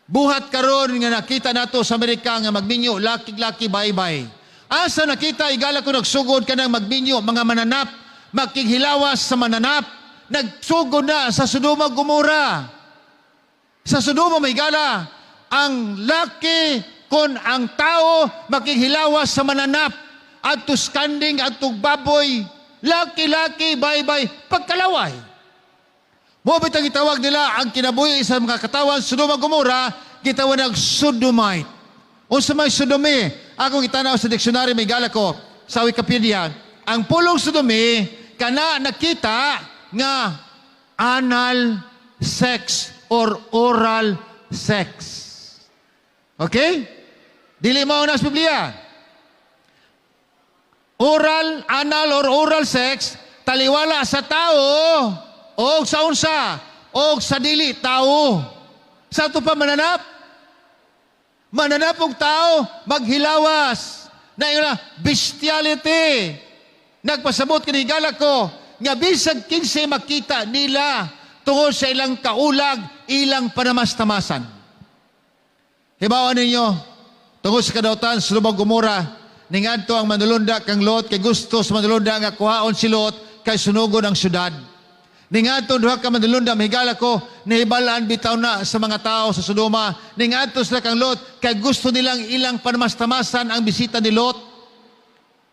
buhat karon nga nakita nato sa Amerika nga magminyo laki-laki bye-bye. Asa nakita igala ko nagsugod kanang magminyo mga mananap, makighilawas sa mananap, nagsugod na sa Sodoma Gomora. Sa Sodoma mahigala, ang laki kon ang tao makighilawas sa mananap, at to skanding, at to baboy, laki-laki, bye-bye, pagkalaway. Mubit ang itawag nila ang kinabuhi sa mga katawan, Sodoma Gomora, gitawag ng Sodomite. O sa may Sodomi, akong itanaw sa diksyonary may gala ko, sa Wikipedia, ang pulong Sodomi, kana nakita nga anal sex or oral sex. Okay? Dili mo na sa Biblia. Oral, anal or oral sex, taliwala sa tao o sa unsa o sa dili tao. Sa ito pa mananap, Mananapong tao, maghilawas. Na yun na, bestiality. Nagpasabot kinigala ko, nga bisag kinse makita nila tungod sa ilang kaulag, ilang panamastamasan. Hibawan ninyo, tungod sa kadautan, sa Sodoma Gomora, ningadto ang manulunda kang Lot, kay gusto sa manulunda nga kuhaon si Lot, kay sunugon ang syudad. Ningadto duha ka manulunda, mahigala ko, nahibalaan bitaw na sa mga tao sa Sodoma. Ningadto sila kang Lot, kay gusto nilang ilang panamastamasan ang bisita ni Lot.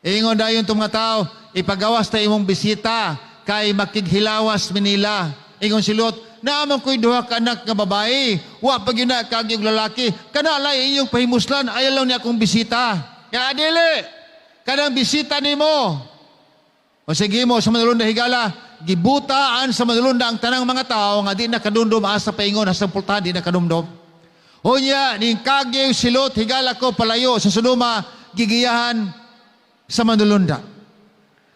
Ingon dayon itong mga tao, ipagawas ta imong bisita, kay makighilawas minila. Ingon si Lot, naamang ko'y duha ka anak nga babae, wa pag yun na kagyong lalaki, kanalay inyong pahimuslan, ayaw lang niya akong bisita. Kaya adili, kanang bisita ni mo. O sige mo, sa manulunda higala, gibutaan sa manulunda ang tanang mga tao, nga di nakadumdum, asa paingon, asa pultahan, di nakadumdum. O niya, ning kagyong si Lot, higala ko palayo sa Sodoma, gigiyahan sa manulunda.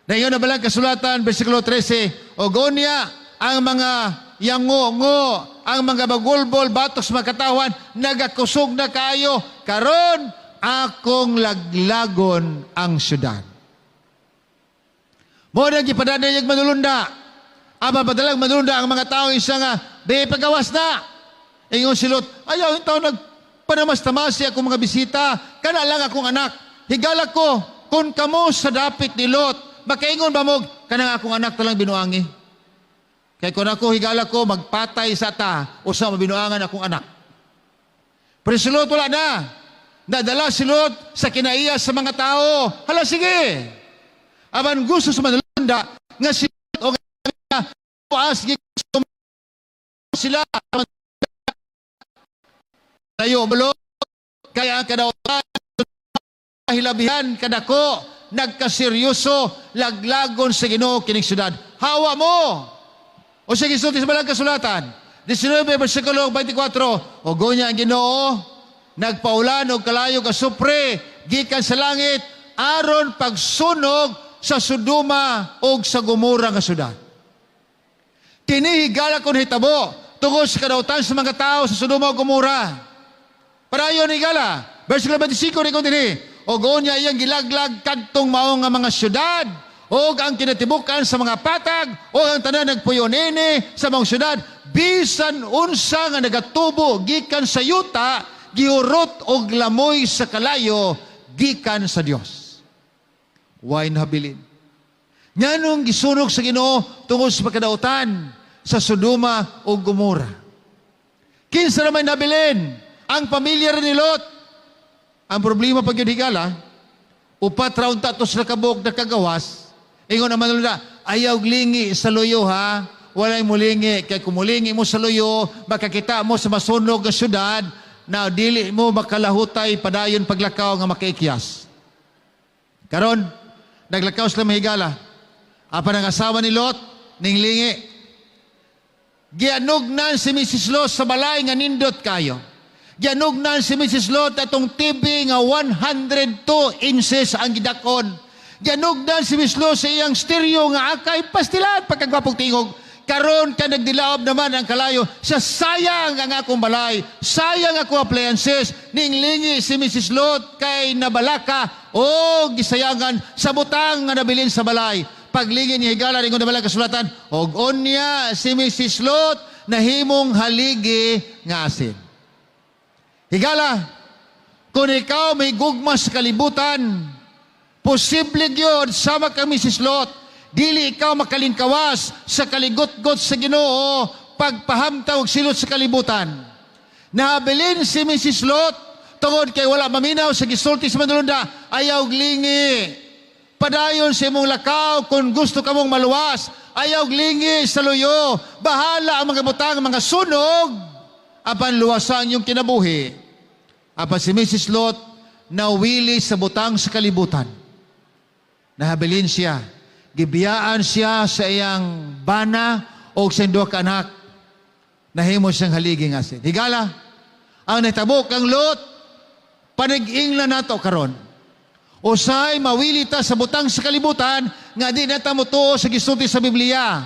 Na iyon na balang kasulatan, versikulo 13, o gonya, ang mga yango-ngo, ang mga bagulbol, batok sa mga katawan, nagakusog na kayo, karon akong laglagon ang syudad. Mo na gipadana yung manulunda. Aba padalang manulunda ang mga tao isa nga, di pagawas na. Ingon si Lot, ayaw yung tao nagpanamasta-masi akong mga bisita, kana lang akong anak. Higala ko, kung kamo sa dapit ni Lot, makaingon ba mo, kanang akong anak talang binuangi. Kaya kung ako higala ko, magpatay sa ta, o sa mabinuangan akong anak. Pero si Lot wala na. Nadala si Lot sa kinaiya sa mga tao. Hala, sige. Aban gusto sa manulunda, nga si Lot o nga puas, sila. Tayo, balot, kaya ang kadautan, hilabihan kadako, nagkaseryoso, laglagon sa Ginoo kining syudad. Hawa mo! O sige, sulti sa balang kasulatan, 19 versikulo 24, o gonya ang Ginoo, nagpaulan o kalayo ka supre, gikan sa langit, aron pagsunog sa Sodoma o sa Gomora nga syudad. Tinihigala ko hitabo, tungod sa kadautan sa mga tao sa Sodoma o Gomora. Para yun higala, versikulo 25, rin din, o gonya iyang gilaglag kadtong mao nga mga syudad, o ang kinatibukan sa mga patag, o ang tanan nagpuyo nini sa mga syudad, bisan unsa nga nagatubo gikan sa yuta, giurot og lamoy sa kalayo gikan sa Dios. Way nahabilin. Nganong gisunog sa Ginoo tungod sa pagkadautan sa Sodoma o Gomora. Kinsa naman nabilin ang pamilya ni Lot. Ang problema pag yun higala, upat raon tatos na kabog na kagawas, ingon naman nila, ayaw lingi sa loyo ha, walay mulingi, kaya kumulingi mo sa loyo, makakita mo sa masunog na syudad, na dili mo makalahutay padayon paglakaw nga makaikyas. Karon, naglakaw sila mahigala, apan ang asawa ni Lot, ning lingi, gianugnan si Mrs. Lot sa balay nga nindot kayo. Gianugnan si Mrs. Lot atong TV nga 102 inches ang gidakon. Gianugnan si Mrs. Lot sa iyang stereo nga akay pastilan pagkagwapong tingog. Karon ka nagdilaob naman ang kalayo sa sayang ang akong balay, sayang ako appliances, ninglingi si Mrs. Lot kay nabalaka o gisayangan sa butang nga nabilin sa balay. Paglingi ni higala ringon na balang kasulatan, og onya si Mrs. Lot nahimong haligi nga asin. Higala, kung ikaw may gugma sa kalibutan, posible yun, sama kami si Lot, dili ikaw makalingkawas sa kaligot-got sa Ginoo, pagpahamtawag silot sa kalibutan. Nahabilin si Mrs. Lot, tungod kay wala maminaw sa gisulti sa manulunda, ayaw lingi. Padayon sa imong lakaw, kung gusto ka mong maluwas, ayaw lingi sa luyo, bahala ang mga butang, mga sunog, apan luwasan yung kinabuhi. Apan si Mrs. Lot nawili sa butang sa kalibutan. Nahabilin siya. Gibiyaan siya sa iyang bana o sa duha ka anak. Nahimo siyang haligi nga asin. Higala, ang natabok ang Lot, panag-inglan nato karon. Usay mawili ta sa butang sa kalibutan nga di na ta motuo sa gisulti sa Biblia.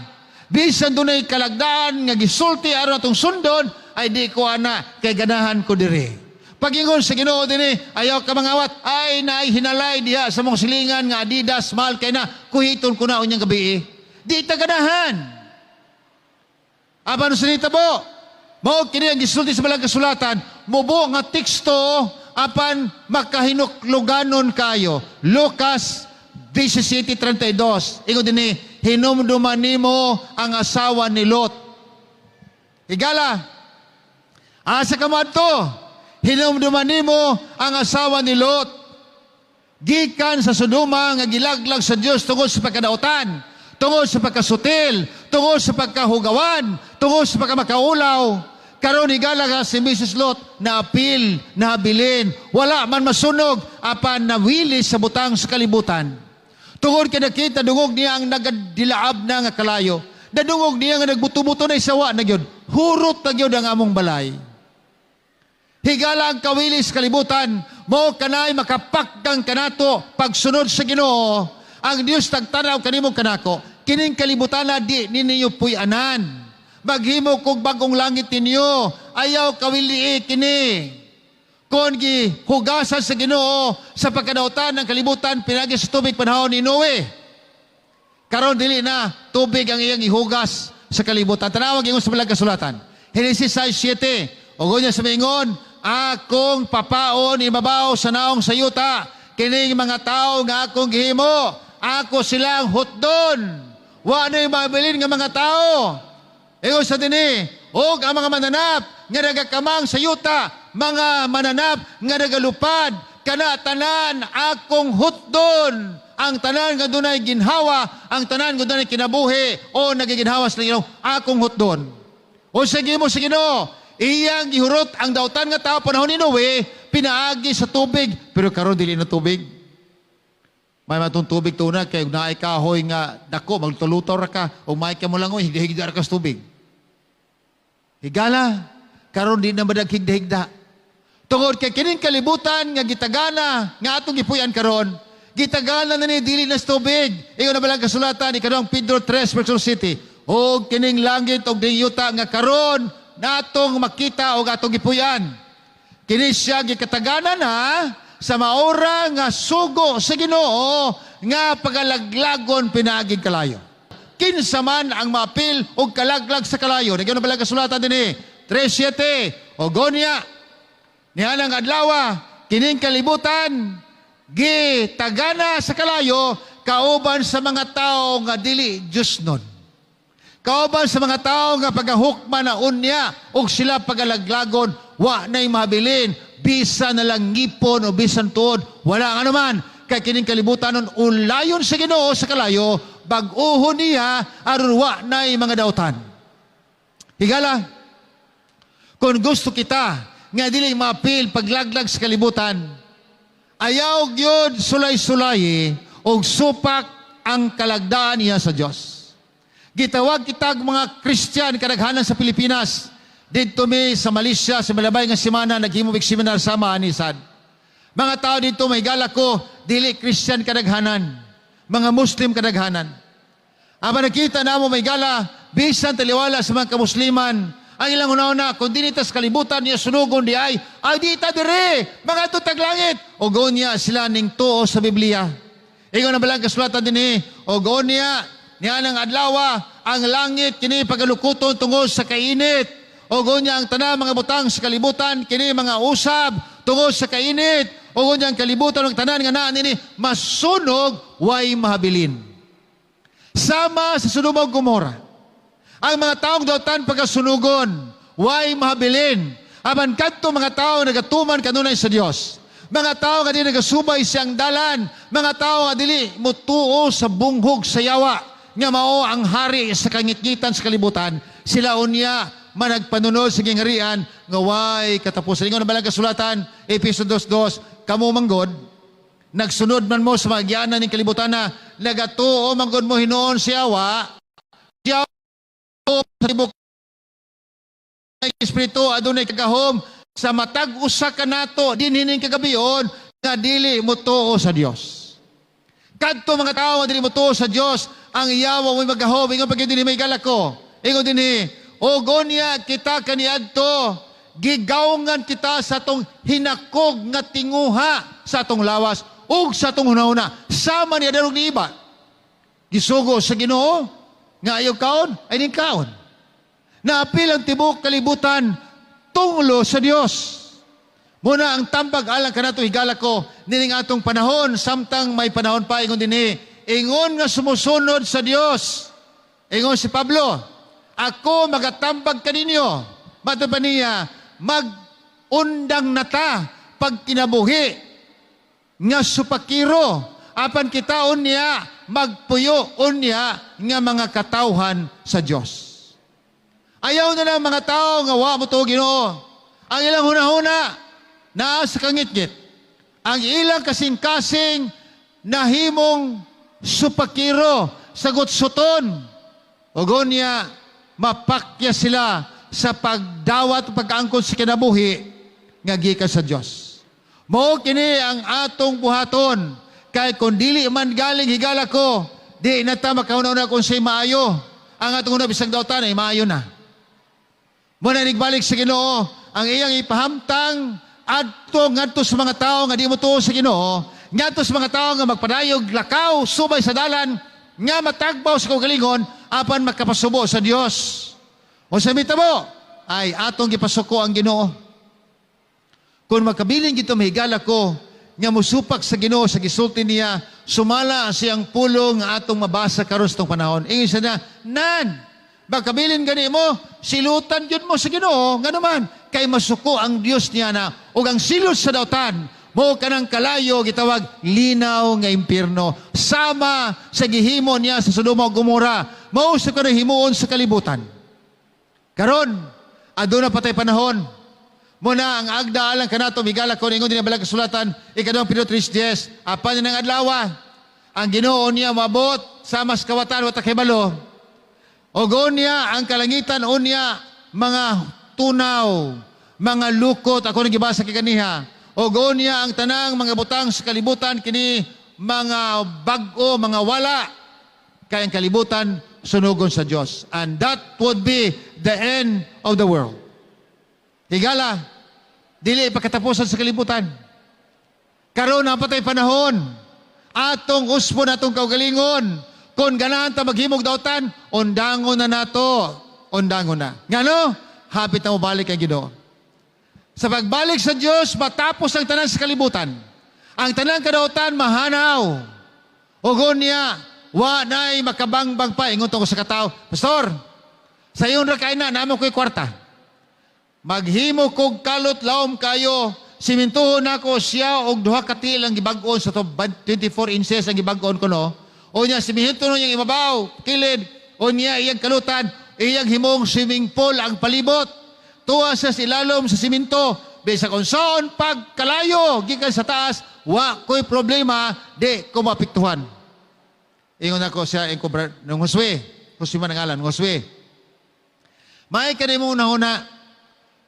Bisan dunay kalagdaan nga gisulti aron atong sundon, ay di ko ana kay ganahan ko diri. Pagingon sa Ginoo dinhi, ayaw ka mangawat, ay naay hinalay diha sa mong silingan nga Adidas, mahal kay na, kuhiton ko na unyang gabi. Di ta ganahan. Aban sa nita po, mao kini ang gisulti sa balang kasulatan, mubo nga teksto apan makahinukluganon kayo. Lucas 17:32. Ingon dinhi, hinumduman nimo ang asawa ni Lot. Higala, asa ka madto? Hinumduman nimo ang asawa ni Lot. Gikan sa Sodoma nga gilaglag sa Dios tungod sa pagkadautan, tungod sa pagkasutil, tungod sa pagkahugawan, tungod sa pagkamakaulaw. Karon higala ka si Mrs. Lot na apil, na habilin, wala man masunog, apan nawili sa butang sa kalibutan. Tungod kay nakita dungog niya ang nagadilaab na nga kalayo. Nadungog niya nga nagbuto-buto na isawa na gyud. Hurot na gyud ang among balay. Higala ang kawilis kalibutan, mo kanay makapakgang kanato pagsunod sa Ginoo. Ang Dios tagtanaw kanimo kanako, kining kalibutan na di ninyo puy-anan. Maghimo kog bagong langit ninyo, ayaw kawili kini. Kung gihugasan sa Ginoo sa pagkadautan ng kalibutan, pinagi sa tubig panahon ni Noe. Karon dili na tubig ang iyang ihugas sa kalibutan. Tanawag ingon sa balang kasulatan. Genesis 6:7. Ugo niya sa mingon, akong papaon ibabaw sa naong sayuta, kining mga tao nga akong gihimo, ako silang hutdon. Wa na'y mabilin nga mga tao. Ingon sa dinhi, og ang mga mananap nga nagakamang sayuta, mga mananap nga nagalupad, kana tanan akong hutdon. Ang tanan nga dunay ginhawa, ang tanan nga dunay kinabuhi, o nagiginhawa sa Ginoo, akong hutdon. O sige mo sa Ginoo, iyang gihurot ang dautan nga tao panahon ni Noe, pinaagi sa tubig, pero karon dili na tubig. May matong tubig tuna, kay naay kahoy nga dako, magtulutaw ra ka, o may ka mo lang, higda-higda ra ka sa tubig. Higala, karon di na madag-higda-higda. Tungod kay kining kalibutan nga gitagana, nga atong gipuy-an karon, gitagana na ni dili na sa tubig. Ingon na balang kasulatan, ikanang Pedro 3, verse 7, o kining langit o diyuta nga karon, natong makita o atong gipuy-an. Kini siya gikatagana na sa maura nga sugo sa Ginoo nga pagalaglagon pinaaging kalayo. Kinsa man ang mapil og kalaglag sa kalayo. Nagyan na balang kasulatan dinhi 3:7. O gonya niya nang adlaw kining kalibutan gitagana sa kalayo kauban sa mga tao nga dili Dios nun. Kauban sa mga tao nga pagahukman na unya o sila pagalaglagon, wa na'y mabilin, bisan na lang ngipon o bisan tuod, wala nga naman. Kay kining kalibutan nun, ulayon sa Ginoo sa kalayo, bag-uhon niya, aron wa na'y mga dautan. Higala, kung gusto kita, nga dili mapil paglaglag sa kalibutan, ayaw gyud sulay-sulay, o supak ang kalagdaan niya sa Diyos. Gitawag kitag mga Christian kadaghanan sa Pilipinas. Dito mi sa Malaysia, sa malabay nga semana, naghimubig seminar sama anisan. Mga tao dito, may gala ko, dili Christian kadaghanan. Mga Muslim kadaghanan. Aba nakita na mo may gala, bisan taliwala sa mga kamusliman, ang ilang una-una, kung di nita sa kalibutan niya sunugon di ay di ta dire, mga tutag langit. O niya sila ning tuo sa Biblia. Ingon na balang kasulatan din o niya, niya ng adlaw, ang langit, kini pagalukuton tungod sa kainit. O niya ang tanang mga butang sa kalibutan, kini mga usab, tungod sa kainit. O niya ang kalibutan ng tanan nga naan ini, masunog, way mahabilin. Sama sa Sodoma ug Gomora. Ang mga taong dautan pagkasunugon, way mahabilin. Aban kadto mga tao nagatuman kanunay sa Dios. Mga tao nga di nagasubay siyang dalan. Mga tao nga dili mutuo sa bunghog sa yawa. Nga mao ang hari sa kangitngitan sa kalibutan. Sila unya managpanunod sa gingharian nga way katapusan. Ingon na balang kasulatan, Efeso 2:2, kamo manggod, nagsunod man mo sa mga gianan ng kalibutan na nagatuo manggod mo hinuon si yawa. Siya sa tibok ng Espiritu adunay kagahom sa matag usa ka nato dinhining kagabion nga dili mutuo sa Dios. Kadto mga tao dili mutuo sa Dios, ang iyawa mo'y magahom. Ingon pag dinhi may galako. Ingon dinhi, o gonya kita kaniadto gigawngan kita sa atong hinakog nga tinguha sa atong lawas ug sa atong hunahuna. Sama niya darog ni iba. Gisugo sa Ginoo nga ayaw kaon ay ning kaon. Naapil ang tibok kalibutan tunglo sa Dios. Muna ang tambag alang kanato higala ko nining atong panahon samtang may panahon pa ingon dinhi ingon nga sumusunod sa Dios. Ingon si Pablo, ako magatambag kaninyo. Mato pa niya, mag-undang nata pag kinabuhi nga supakiro apan kitaon niya magpuyo niya nga mga katawhan sa Dios. Ayaw na lang mga tao nga wa mo to Ginoo. Ang ilang hunahuna naa sa kangitgit. Ang ilang kasing-kasing nahimong supakiro sagot suton. Ugon niya mapakya sila sa pagdawat pag-angkon sa kinabuhi nga gikan sa Dios. Mao kini ang atong buhaton kay kun dili man galing higala ko di nata makauna-una kung say maayo. Ang atong una bisag dawtan ay maayo na. Muna nagbalik sa Ginoo, ang iyang ipahamtang ngadto sa mga tao nga di mo tuo sa Ginoo, ngadto sa mga tao nga magpadayog lakaw subay sa dalan nga matagbaw sa kaugalingon apan makapasubo sa Dios. O sa mitabo ay atong gipasuko ang Ginoo. Kung magkabiling gito mahigala ko nga musupak sa Ginoo sa gisulti niya, sumala siyang pulong nga atong mabasa karon sa tong panahon. Ingon siya na, nan magkabilin gani mo, silutan yun mo sa Ginoo, nga naman, kay masuko ang Dios niya na, o ang silot sa dautan, mo kanang kalayo, gitawag, linaw nga impyerno. Sama sa gihimo niya sa Sodoma ug Gomora, mausap ka na himuon sa kalibutan. Karon, aduna patay panahon, muna ang agda alang kanato, migala ko, ingon din ang balang kasulatan, ikadawang Pedro 3:10, apan ng adlawa, ang Ginoo niya mabot, sa mas kawatan, watak hibalo, ogon niya ang kalangitan unya mga tunaw, mga lukot, ako nagibasa kay kaniha. Ogon niya ang tanang mga butang sa kalibutan kini mga bag-o, mga wala. Kaya ang kalibutan sunugon sa Dios. And that would be the end of the world. Higala, dili pagkatapusan sa kalibutan. Karon na patay panahon. Atong uspon, atong kaugalingon. Kung ganahan ta maghimog dautan, undangon na nato. Undangon na. Ngano? Hapit na mo balik ang Ginoo. Sa pagbalik sa Dios, matapos ang tanan sa kalibutan. Ang tanan kadautan, mahanaw. Ugon niya, wa na'y makabangbang pa. Ingon ko sa katao, Pastor, sa iyon ra kay na, namo ko'y kwarta. Maghimo kog kalot laom kayo, simintuhon ako siya og duha ka til ang gibag-on sa to 24 inches ang gibag-on ko no. O niya, simihinto nun yung imabaw, kilid, o niya, iyang kalutan, iyang himong swimming pool ang palibot. Tuwa sa ilalom sa siminto, bisa kung saan pagkalayo, gikan sa taas, wa ko'y problema, di ko mapiktuhan. Ingon ako siya, ng Josue, Josue man ang alan, Josue. May ka mo una-una,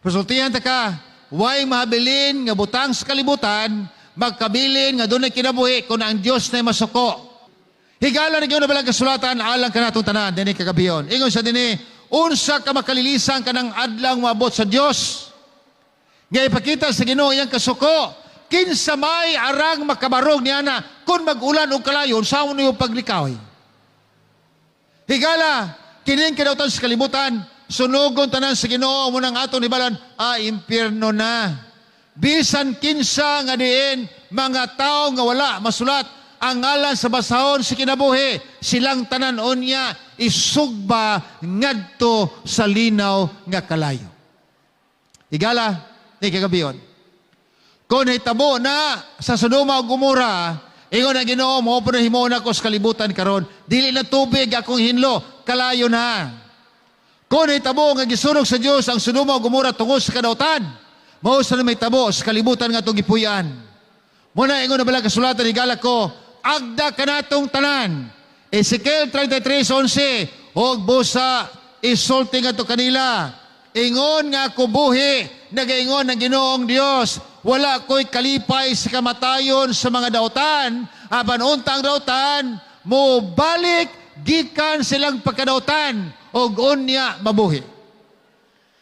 pasultihan ta ka, way mahabilin, nga butang sa kalibutan, magkabilin, nga doon ay kinabuhi, kung ang Diyos na masuko. Higala na gano'n na balang kasulatan, alang ka natong tanan, dini kagabiyon. Ingon sa dini, unsa ka makalilisan ka ng adlang mabot sa Diyos. Nga ipakita sa Ginoo iyang kasuko, kinsa may arang makabarog niya na, kung mag-ulan o kalayon, saan mo yung paglikaway. Higala, kining kinautan sa kalibutan, sunugon tanan sa Ginoo, munang atong nibalan, impyerno na. Bisan kinsa nga diin, mga tao nga wala masulat, ang ngalan sa basahon si kinabuhi, silang tanan niya isugba ngadto sa linaw nga kalayo. Higala, ni kagabiyon. Kung hitabo na sa Sodoma ug Gomora, ingon ang Ginoo, mo po na himon ako sa kalibutan karon, dili na tubig akong hinlo, kalayo na. Kung hitabo nga gisunog sa Dios ang Sodoma ug Gomora tungod sa kadautan, mao sa may tabo sa kalibutan nga itong gipuy-an. Muna ingon na bala kasulatan higala ko, agda kanatong tanan. Ezekiel 33:11, og busa isulti nga to kanila. Ingon nga ako buhi, nagaingon ng Ginoong Dios, wala ko'y kalipay sa kamatayon sa mga dautan, apan untang dautan, mo balik gikan silang pagkadautan, og unya mabuhi.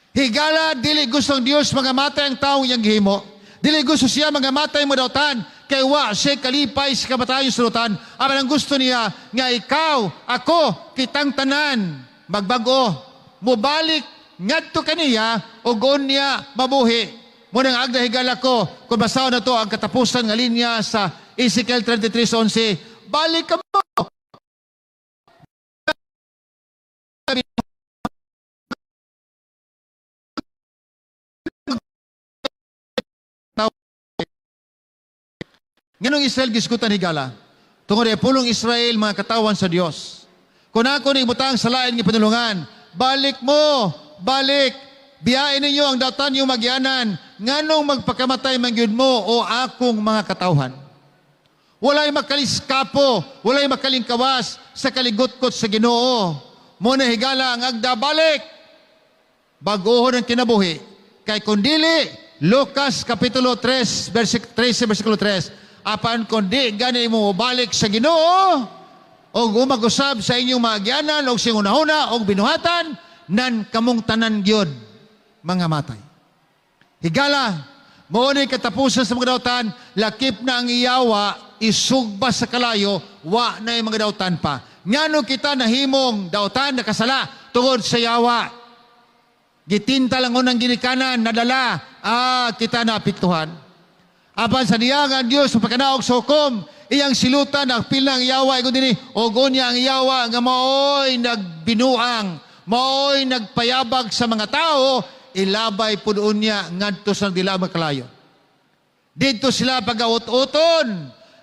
Higala, dili gustong Dios mga matay ang taong iyang gihimo. Dili gusto siya mga matay mo dautan, kay wa siya kalipay sa kamatayon sulutan. Apan ang gusto niya, nga ikaw, ako, kitang tanan, magbago, mubalik, ngadto kaniya, ugon niya mabuhi. Munang agda higala ko, kung basaw na to ang katapusan nga linya sa Ezekiel 33:11, balik ka mo. Nganong Israel gisgutan higala? Tungod ay pulong Israel mga katawan sa Dios. Kung ako ni ibutang sa lain ng panulungan, balik mo, balik. Biyain ninyo ang dautan yung magyanan. Nganong magpakamatay mangyud mo o akong mga katawhan? Walay makaliskapo, walay makalingkawas sa kaligutkot sa Ginoo. Muna higala ang agda balik. Baguhon ang kinabuhi. Kay kundili, Lucas Kapitulo 3, versikulo 3, apan kundi gani mo balik sa Ginoo o umag-usab sa inyong maagyanan o singunahuna o binuhatan nan kamong tanan gyud mga matay. Higala, mauni katapusan sa mga dautan, lakip na ang iyawa, isugba sa kalayo, wa na yung mga dautan pa. Ngano kita nahimong dautan nakasala tungod sa yawa. Gitinta lang unang ginikanan, nadala, kita naapiktuhan. Apan sa niya nga Diyos, pagkanaog sa hukom, iyang silutan, ang pilang iyawa, ikon din ogon niya ang iyawa, nga maoy nagbinuang, maoy nagpayabag sa mga tao, ilabay po doon niya, ngadto sa dila makalayo. Dito sila pag-aut-uton,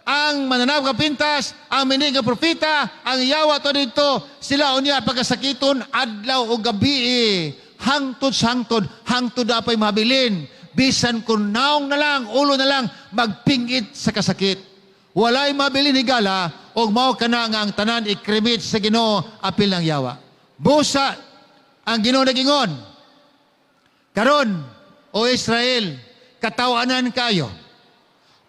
ang mananaw kapintas, ang minig nga propita, ang iyawa to dito, sila o niya pagkasakiton, adlaw o gabi, hangtod sa hangtod apay mabilin, bisan kung naong na lang, ulo na lang, magpingit sa kasakit. Walay mabilin higala, o mao ka na nga ang tanan ikrimit sa Ginoo apil ng yawa. Busa ang Ginoo nagingon. Karon, o Israel, katawanan kayo.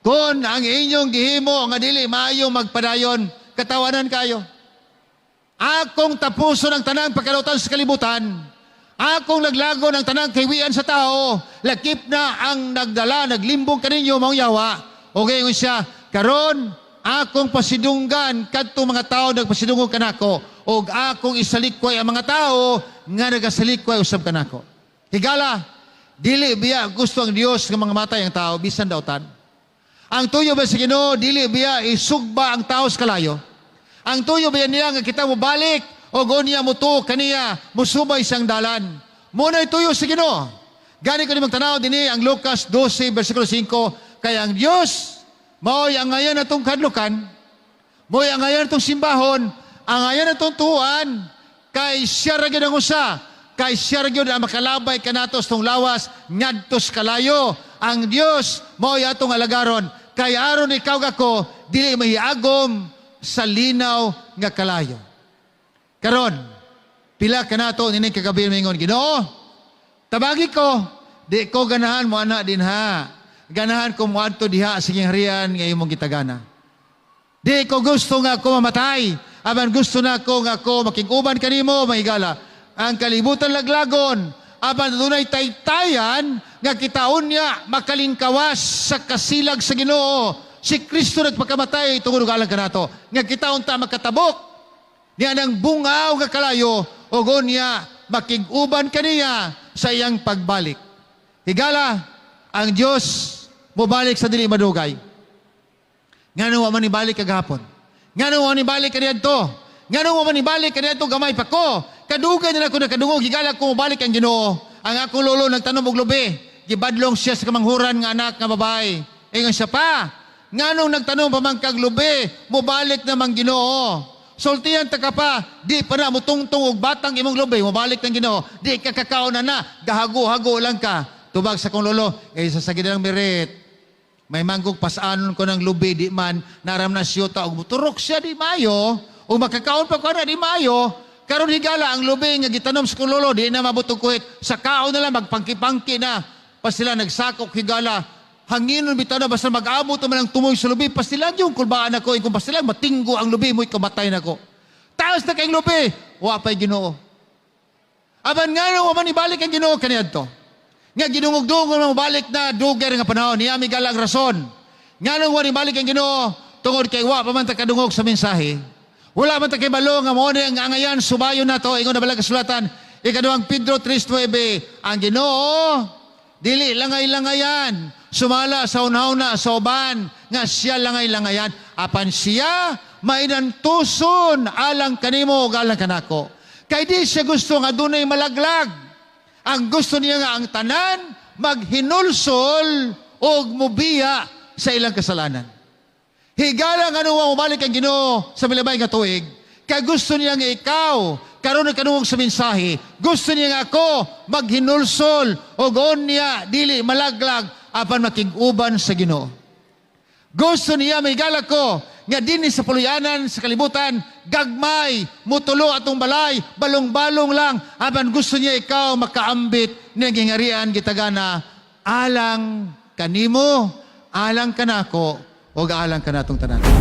Kung ang inyong gihimo nga dili maayo magpadayon, katawanan kayo. Akong tapuson ang tanang pagkalutan sa kalibutan, akong naglago ng tanang kaywian sa tao, lakip na ang nagdala, naglimbong kaninyo, mga yawa. Okay, ngun siya, karon, akong pasidunggan, kadto mga tao nagpasidungon kanako, o akong isalikway ang mga tao, nga nagasalikway usab kanako. Higala, dili biya gusto ang Dios ng mga matay ang tao, bisan dautan. Ang tuyo ba sa Ginoo, dili biya isugba ang tao sa kalayo. Ang tuyo ba niya nga kita mo balik, o gonya mo to kaniya, musubay siyang dalan. Muna ituyo sa Ginoo. Gani ko ni magtanaw din ang Lucas 12, versikulo 5, kaya ang Diyos, maoy ang ngayon atong kadlukan, maoy ang ngayon atong simbahon, ang ngayon atong tuan, kay siya ra gyud ang usa, kay siya ra gyud ang makalabay kanatos tong lawas, ngadtos kalayo. Ang Diyos, maoy atong alagaron, kay aron ikaw ako, dili mahiagom sa linaw nga kalayo. Karon, pila ka na ito, nining kagabi mingon, Ginoo, tabagi ko, di ko ganahan mo anak din ha. Ganahan ko mo adto diha sa harian nga imong gitagana. Di ko gusto nga ako mamatay, aban gusto na ko nga ako makiguban kanimo, mahigala. Ang kalibutan laglagon, aban dunay taytayan nga kitaon niya makalingkawas sa kasilag sa Ginoo. Si Kristo nagpakamatay tungod galang kanato, nga kitaon ta makatabok. Niya ng bungaw nga kalayo, o niya makiguban kaniya sa iyang pagbalik. Higala, ang Diyos mubalik sa dili madugay. Ngano wa man ibalik kagahapon. Ngano wa man ibalik kaniadto. Ngano wa man ibalik kaniadto gamay pa ko. Kadugay na ako nakadungog, higala ko mubalik ang Ginoo. Ang akong lolo nagtanom og lubi, gibadlong siya sa kamanghuran nga anak nga babae. Ingon siya pa, nganong nagtanom pa man kag lubi, mubalik na mang Ginoo. Sultihan ta ka pa, di pa na mutungtong og batang imong lubi, mabalik ng Ginoo. Di ka kakao na gahago-hago lang ka. Tubag sa kong lolo, sa sagid ng merit. May manggog pasanon ko ng lubi, di man naram na siyota og turok siya di mayo, o makakaon pa ko na di mayo. Karon higala ang lubi nga gitanom sa kong lolo, di na mabutong kuhit. Sa kaon na lang magpangki-pangki na. Pa sila nagsakok higala, hanginon bitaw na basta mag-abot man ang tumoy sa lubi, pastilan yung kulbaan ako, kung pastilan matinggo ang lubi mo, ikamatay na ko. Taos na kayong lubi, wapay Ginoo. Aban nga nung man ibalik ang Ginoo kaniadto. Nga ginungog-dungog na mabalik na duger nga panahon, niya may galang rason. Nga nung man ibalik ang Ginoo, tungod kay wa pa man ta kadungog sa mensahe. Wala man ta kay balo nga mao ni ang angayan subayon nato ingon na balang kasulatan. Ikaduhang Pedro 3:9, ang Ginoo dili langay-langayan, sumala sa unhauna sa uban nga siya langay-langayan, apan siya mainantuson alang kanimo ug alang kanako. Kay di siya gusto nga dunay malaglag. Ang gusto niya nga ang tanan maghinulsol og mubiya sa ilang kasalanan. Higala nga nung mabalik ang Ginoo sa milabay nga tuig, kay gusto niya nga ikaw karon kanung sa mensahe, gusto niya nga ako maghinulsol og niya dili malaglag apan makig-uban sa Ginoo. Gusto niya may galak ko nga dinhi sa puluyanan sa kalibutan gagmay mutulo atong balay balong-balong lang apan gusto niya ikaw makaambit ng gingarian gitagana alang kanimo, alang kanako ug alang kanatong tanan.